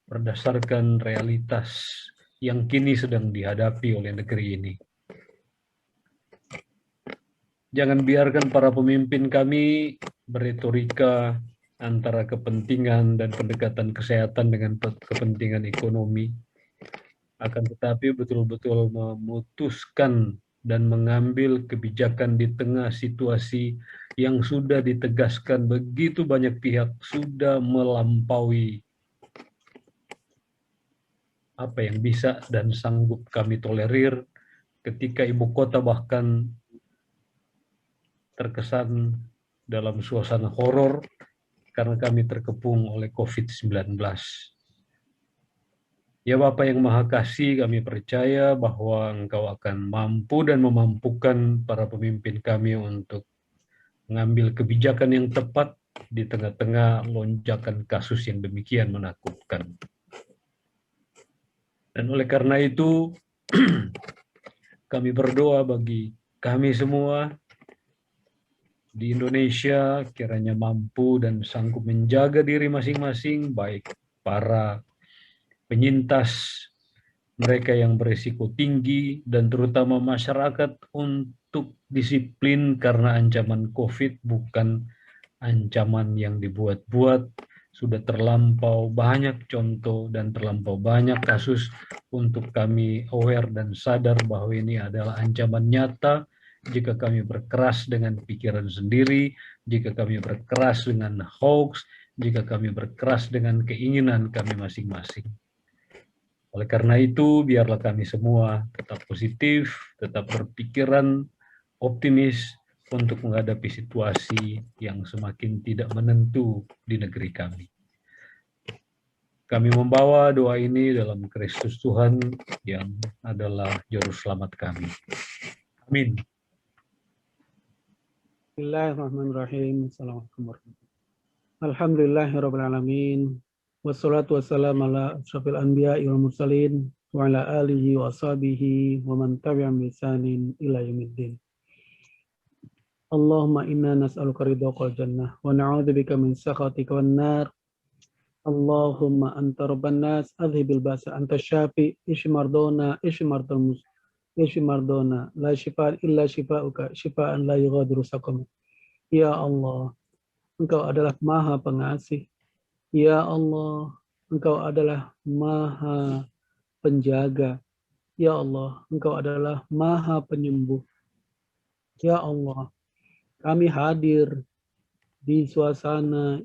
berdasarkan realitas yang kini sedang dihadapi oleh negeri ini. Jangan biarkan para pemimpin kami beretorika antara kepentingan dan pendekatan kesehatan dengan kepentingan ekonomi. Akan tetapi betul-betul memutuskan dan mengambil kebijakan di tengah situasi yang sudah ditegaskan begitu banyak pihak sudah melampaui apa yang bisa dan sanggup kami tolerir ketika ibu kota bahkan terkesan dalam suasana horor karena kami terkepung oleh COVID-19. Ya Bapa yang Maha Kasih, kami percaya bahwa Engkau akan mampu dan memampukan para pemimpin kami untuk mengambil kebijakan yang tepat di tengah-tengah lonjakan kasus yang demikian menakutkan. Dan oleh karena itu, kami berdoa bagi kami semua di Indonesia, kiranya mampu dan sanggup menjaga diri masing-masing, baik para penyintas, mereka yang berisiko tinggi, dan terutama masyarakat untuk disiplin karena ancaman COVID bukan ancaman yang dibuat-buat. Sudah terlampau banyak contoh dan terlampau banyak kasus untuk kami aware dan sadar bahwa ini adalah ancaman nyata. Jika kami berkeras dengan pikiran sendiri, jika kami berkeras dengan hoax, jika kami berkeras dengan keinginan kami masing-masing. Oleh karena itu, biarlah kami semua tetap positif, tetap berpikiran optimis untuk menghadapi situasi yang semakin tidak menentu di negeri kami. Kami membawa doa ini dalam Kristus Tuhan yang adalah Juru Selamat kami. Amin. Bismillahirrahmanirrahim. Assalamualaikum warahmatullahi wabarakatuh. Alhamdulillahirrahmanirrahim. Wassalatu wassalamu ala asyrafil anbiya wal mursalin wa ala alihi wa ashabihi wa man tabi'ahum bi ihsanin ila yaumiddin. Allahumma inna nas'aluka ridhaqal jannah wa na'udzubika min sakhatika wan nar. Allahumma anta rabban nas adhibil ba'sa anta syafi ishfi mardona la shifa illa shifauka shifaan la yughadiru saqama. Ya Allah, Engkau adalah Maha Pengasih. Ya Allah, Engkau adalah Maha Penjaga. Ya Allah, Engkau adalah Maha Penyembuh. Ya Allah, kami hadir di suasana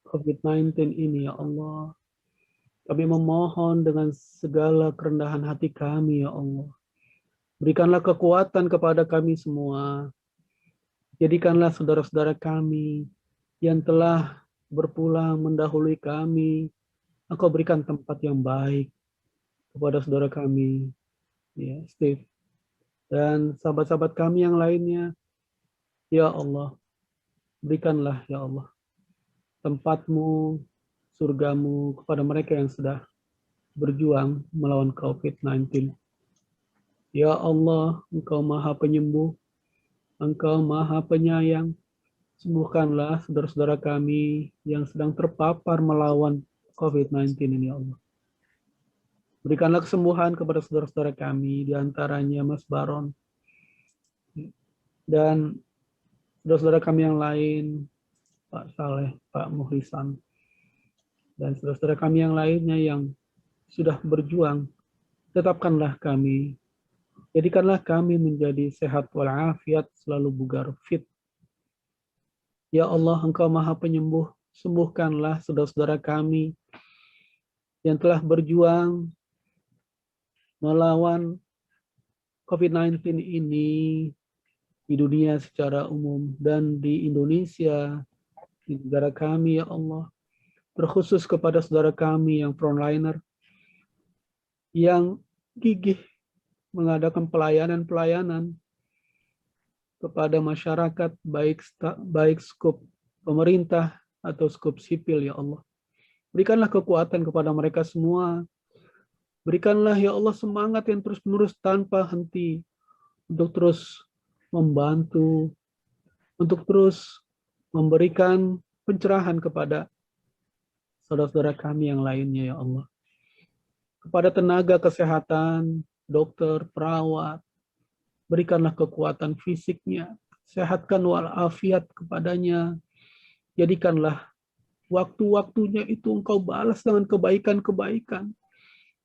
COVID-19 ini, ya Allah. Kami memohon dengan segala kerendahan hati kami, ya Allah. Berikanlah kekuatan kepada kami semua. Jadikanlah saudara-saudara kami yang telah berpulang mendahului kami, Engkau berikan tempat yang baik kepada saudara kami, ya Steve, dan sahabat-sahabat kami yang lainnya. Ya Allah, berikanlah ya Allah tempat-Mu, surga-Mu kepada mereka yang sudah berjuang melawan COVID-19. Ya Allah, Engkau Maha Penyembuh, Engkau Maha Penyayang. Sembuhkanlah saudara-saudara kami yang sedang terpapar melawan COVID-19 ini, ya Allah. Berikanlah kesembuhan kepada saudara-saudara kami, diantaranya Mas Baron, dan saudara-saudara kami yang lain, Pak Saleh, Pak Muhlisan, dan saudara-saudara kami yang lainnya yang sudah berjuang. Tetapkanlah kami, jadikanlah kami menjadi sehat walafiat, selalu bugar, fit. Ya Allah, Engkau Maha Penyembuh, sembuhkanlah saudara-saudara kami yang telah berjuang melawan COVID-19 ini di dunia secara umum dan di Indonesia, di negara kami, ya Allah. Terkhusus kepada saudara kami yang frontliner, yang gigih mengadakan pelayanan-pelayanan kepada masyarakat, baik skop pemerintah atau skop sipil, ya Allah. Berikanlah kekuatan kepada mereka semua. Berikanlah ya Allah semangat yang terus-menerus tanpa henti untuk terus membantu, untuk terus memberikan pencerahan kepada saudara-saudara kami yang lainnya, ya Allah. Kepada tenaga kesehatan, dokter, perawat, berikanlah kekuatan fisiknya, sehatkan walafiat kepadanya, jadikanlah waktu-waktunya itu Engkau balas dengan kebaikan-kebaikan,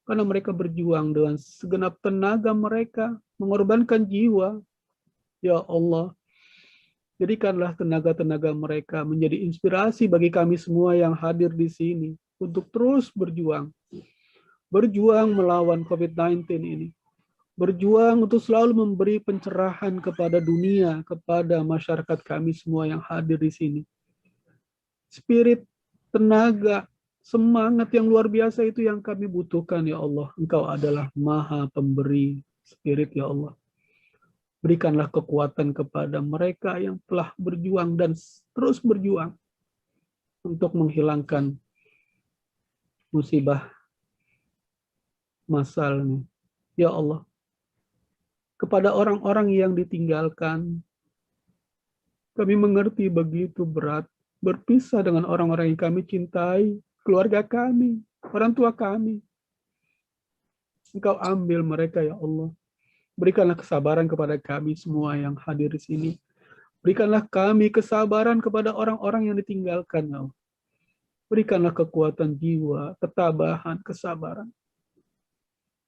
karena mereka berjuang dengan segenap tenaga mereka, mengorbankan jiwa. Ya Allah, jadikanlah tenaga-tenaga mereka menjadi inspirasi bagi kami semua yang hadir di sini, untuk terus berjuang, berjuang melawan COVID-19 ini, berjuang untuk selalu memberi pencerahan kepada dunia, kepada masyarakat kami semua yang hadir di sini. Spirit, tenaga, semangat yang luar biasa itu yang kami butuhkan, ya Allah. Engkau adalah Maha Pemberi Spirit, ya Allah. Berikanlah kekuatan kepada mereka yang telah berjuang dan terus berjuang untuk menghilangkan musibah massal ini. Ya Allah, kepada orang-orang yang ditinggalkan, kami mengerti begitu berat berpisah dengan orang-orang yang kami cintai, keluarga kami, orang tua kami. Engkau ambil mereka, ya Allah. Berikanlah kesabaran kepada kami semua yang hadir di sini. Berikanlah kami kesabaran kepada orang-orang yang ditinggalkan, ya Allah. Berikanlah kekuatan jiwa, ketabahan, kesabaran.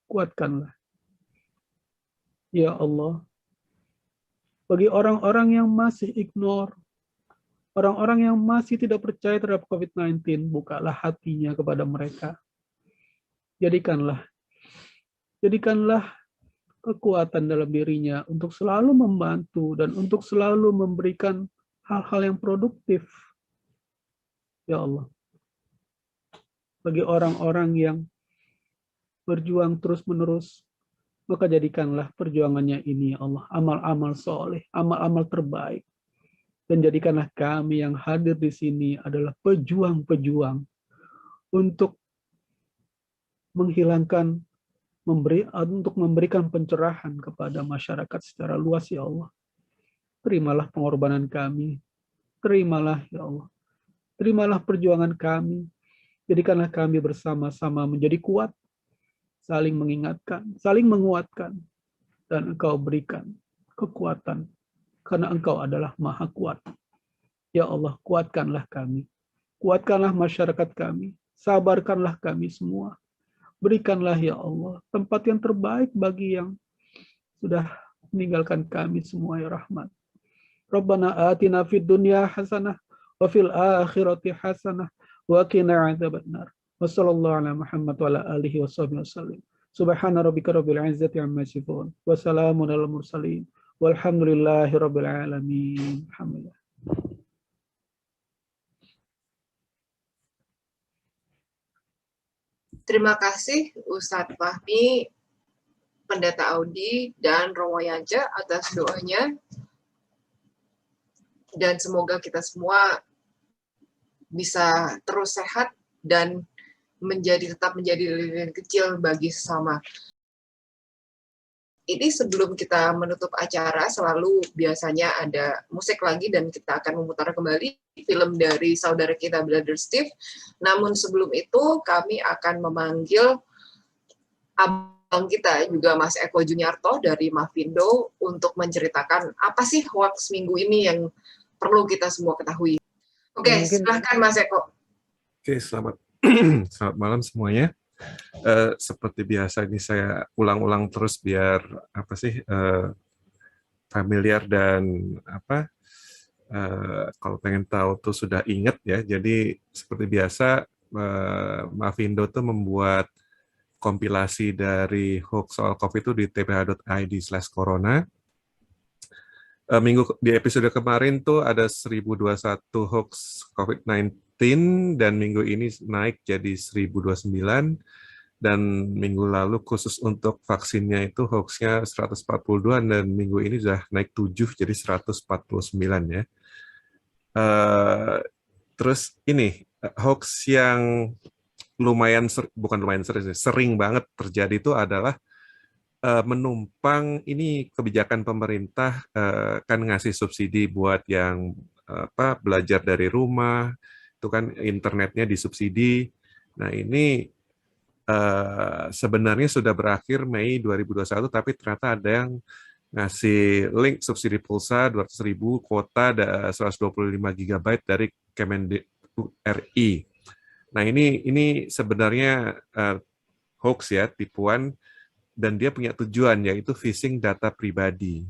Kuatkanlah. Ya Allah. Bagi orang-orang yang masih ignore, orang-orang yang masih tidak percaya terhadap COVID-19, bukalah hatinya kepada mereka. Jadikanlah kekuatan dalam dirinya untuk selalu membantu dan untuk selalu memberikan hal-hal yang produktif. Ya Allah. Bagi orang-orang yang berjuang terus-menerus, maka jadikanlah perjuangannya ini, ya Allah, amal-amal soleh, amal-amal terbaik. Dan jadikanlah kami yang hadir di sini adalah pejuang-pejuang untuk menghilangkan, untuk memberikan pencerahan kepada masyarakat secara luas, ya Allah. Terimalah pengorbanan kami, terimalah, ya Allah. Terimalah perjuangan kami, jadikanlah kami bersama-sama menjadi kuat, saling mengingatkan, saling menguatkan, dan Engkau berikan kekuatan, karena Engkau adalah Maha Kuat. Ya Allah, kuatkanlah kami, kuatkanlah masyarakat kami, sabarkanlah kami semua. Berikanlah, ya Allah, tempat yang terbaik bagi yang sudah meninggalkan kami semua, ya Rahman. Rabbana atina fid dunya hasanah, wa fil akhirati hasanah, wa qina adzabannar. Wassallallahu ala Muhammad wa ala alihi wa sahbihi wasallam. Subhana rabbika rabbil izzati amma yasifun. Wa salamun alal mursalin. Walhamdulillahi rabbil alamin. Alhamdulillah. Terima kasih Ustadz Fahmi, Pendeta Audi, dan Romo Yanca atas doanya. Dan semoga kita semua bisa terus sehat dan tetap menjadi lilin kecil bagi sesama. Ini sebelum kita menutup acara, selalu biasanya ada musik lagi dan kita akan memutar kembali film dari saudara kita, Brother Steve. Namun sebelum itu, kami akan memanggil abang kita, juga Mas Eko Juniarto dari Mavindo, untuk menceritakan apa sih hoax minggu ini yang perlu kita semua ketahui. Oke, silahkan Mas Eko. Oke, selamat malam semuanya. Seperti biasa ini saya ulang-ulang terus biar familiar dan kalau pengen tahu tuh sudah ingat ya. Jadi seperti biasa Mavindo tuh membuat kompilasi dari hoax soal COVID itu di tph.id/corona. Di episode kemarin tuh ada 1021 hoax COVID-19 dan minggu ini naik jadi 1029 dan minggu lalu khusus untuk vaksinnya itu hoaxnya 142 dan minggu ini sudah naik 7 jadi 149 ya. Terus ini hoax yang sering banget terjadi itu adalah menumpang ini kebijakan pemerintah kan ngasih subsidi buat yang belajar dari rumah, itu kan internetnya disubsidi. Nah ini sebenarnya sudah berakhir Mei 2021, tapi ternyata ada yang ngasih link subsidi pulsa 200.000 kuota 125 GB dari Kemendikbud RI. Nah ini sebenarnya hoax ya, tipuan, dan dia punya tujuan yaitu phishing data pribadi.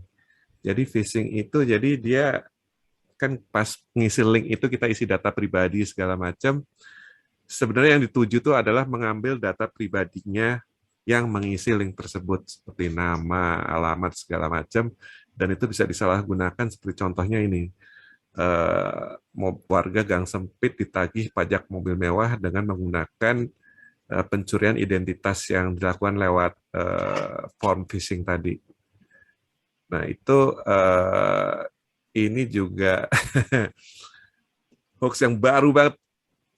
Jadi phishing itu jadi dia kan pas ngisi link itu kita isi data pribadi segala macam. sebenarnya yang dituju itu adalah mengambil data pribadinya yang mengisi link tersebut, seperti nama, alamat, segala macam, dan itu bisa disalahgunakan seperti contohnya ini. Warga Gang Sempit ditagih pajak mobil mewah dengan menggunakan pencurian identitas yang dilakukan lewat form phishing tadi. Nah, itu ini juga hoax yang baru banget,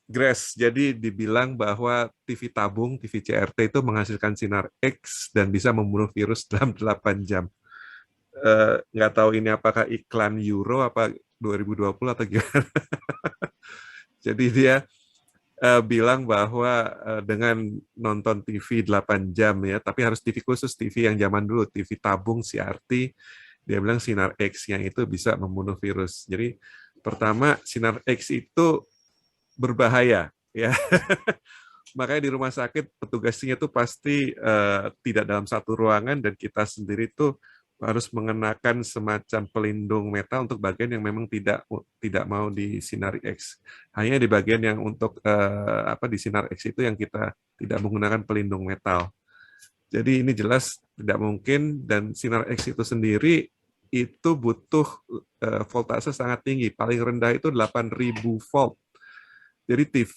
Grace. Jadi dibilang bahwa TV tabung, TV CRT itu menghasilkan sinar X dan bisa membunuh virus dalam 8 jam. Nggak tahu ini apakah iklan Euro apa 2020 atau gimana. Jadi dia bilang bahwa dengan nonton TV 8 jam ya, tapi harus TV khusus, TV yang zaman dulu, TV tabung CRT, dia bilang sinar X yang itu bisa membunuh virus. Jadi pertama, sinar X itu berbahaya ya. Makanya di rumah sakit petugasnya itu pasti tidak dalam satu ruangan, dan kita sendiri tuh harus mengenakan semacam pelindung metal untuk bagian yang memang tidak mau disinari X. Hanya di bagian yang untuk di sinar X itu yang kita tidak menggunakan pelindung metal. Jadi ini jelas tidak mungkin, dan sinar X itu sendiri itu butuh voltase sangat tinggi. Paling rendah itu 8.000 volt. Jadi TV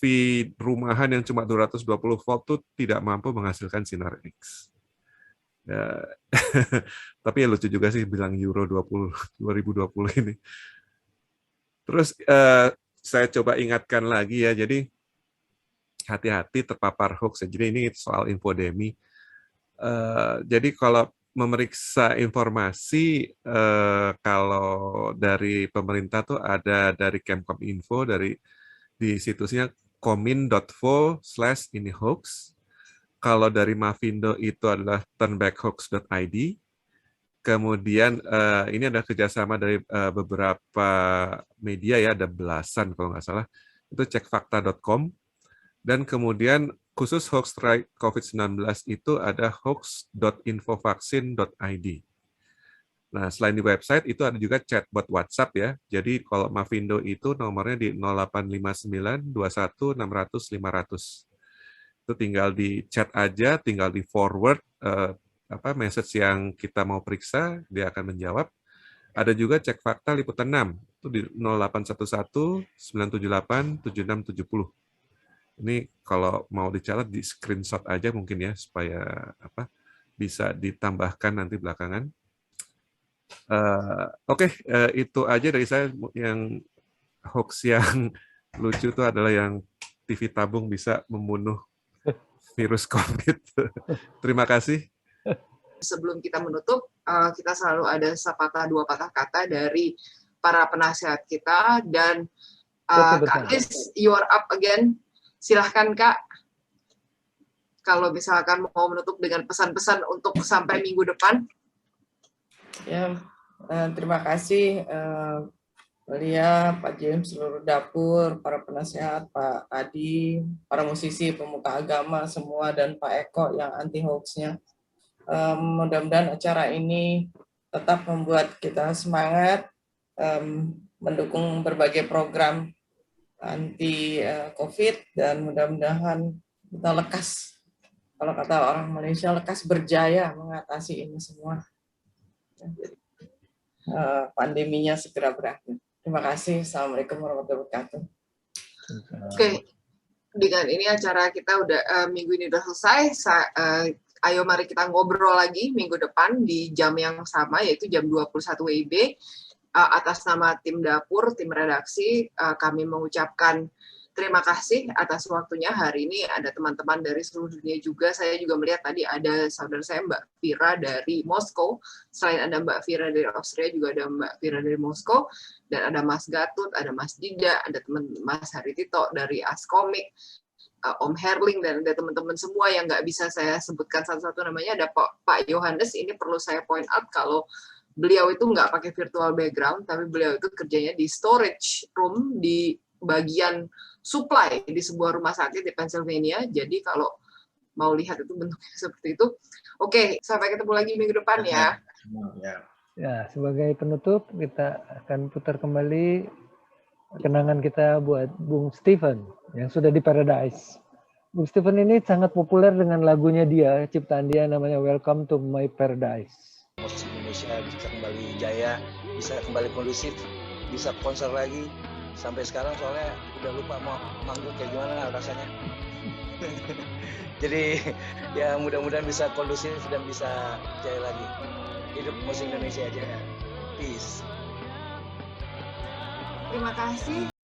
rumahan yang cuma 220 volt itu tidak mampu menghasilkan sinar X. Ya, tapi ya lucu juga sih bilang Euro 2020 ini. Terus saya coba ingatkan lagi ya, jadi hati-hati terpapar hoax. Jadi ini soal infodemi. Jadi kalau memeriksa informasi, kalau dari pemerintah tuh ada dari Kemkominfo, di situsnya komin.info/inihoax. Kalau dari Mavindo itu adalah turnbackhoax.id. Kemudian ini ada kerjasama dari beberapa media ya, ada belasan kalau nggak salah. Itu cekfakta.com. Dan kemudian khusus hoax COVID-19 itu ada hoax.infovaksin.id. Nah, selain di website, itu ada juga chatbot WhatsApp ya. Jadi kalau Mavindo itu nomornya di 0859 21 600 500. Itu tinggal di chat aja, tinggal di forward message yang kita mau periksa, dia akan menjawab. Ada juga cek fakta liputan 6, itu di 0811 978 7670. Ini kalau mau dicatat di screenshot aja mungkin ya, supaya bisa ditambahkan nanti belakangan. Oke, itu aja dari saya. Yang hoax yang lucu itu adalah yang TV tabung bisa membunuh virus COVID. Terima kasih. Sebelum kita menutup, kita selalu ada sepatah dua patah kata dari para penasihat kita, dan Kak Alis, you are up again. Silahkan Kak, kalau misalkan mau menutup dengan pesan-pesan untuk sampai minggu depan. Ya, terima kasih Lia, Pak James, seluruh dapur, para penasehat, Pak Adi, para musisi, pemuka agama semua, dan Pak Eko yang anti hoaxnya. Mudah-mudahan acara ini tetap membuat kita semangat mendukung berbagai program anti COVID, dan mudah-mudahan kita lekas, kalau kata orang Malaysia, lekas berjaya mengatasi ini semua. Pandeminya segera berakhir. Terima kasih. Assalamualaikum warahmatullahi wabarakatuh. Oke, dengan ini acara kita udah minggu ini udah selesai. Ayo mari kita ngobrol lagi minggu depan di jam yang sama, yaitu jam 21 WIB. Atas nama tim dapur, tim redaksi, kami mengucapkan terima kasih atas waktunya. Hari ini ada teman-teman dari seluruh dunia juga. Saya juga melihat tadi ada saudara saya Mbak Vira dari Moskow. Selain ada Mbak Vira dari Austria, juga ada Mbak Vira dari Moskow. Dan ada Mas Gatut, ada Mas Dida, ada teman Mas Haritito dari Askomik, Om Herling, dan ada teman-teman semua yang nggak bisa saya sebutkan satu-satu namanya. Ada Pak Yohanes, ini perlu saya point out kalau beliau itu nggak pakai virtual background, tapi beliau itu kerjanya di storage room, di bagian supply di sebuah rumah sakit di Pennsylvania. Jadi kalau mau lihat itu bentuknya seperti itu. Oke, sampai ketemu lagi minggu depan ya. Ya, sebagai penutup kita akan putar kembali kenangan kita buat Bung Stephen yang sudah di Paradise. Bung Stephen ini sangat populer dengan lagunya dia, ciptaan dia namanya Welcome to My Paradise. Musik Indonesia bisa kembali jaya, bisa kembali kondusif, bisa konser lagi. Sampai sekarang soalnya udah lupa mau manggung kayak gimana rasanya. Jadi ya mudah-mudahan bisa kondusif dan bisa jaya lagi. Hidup musik Indonesia aja. Peace. Terima kasih.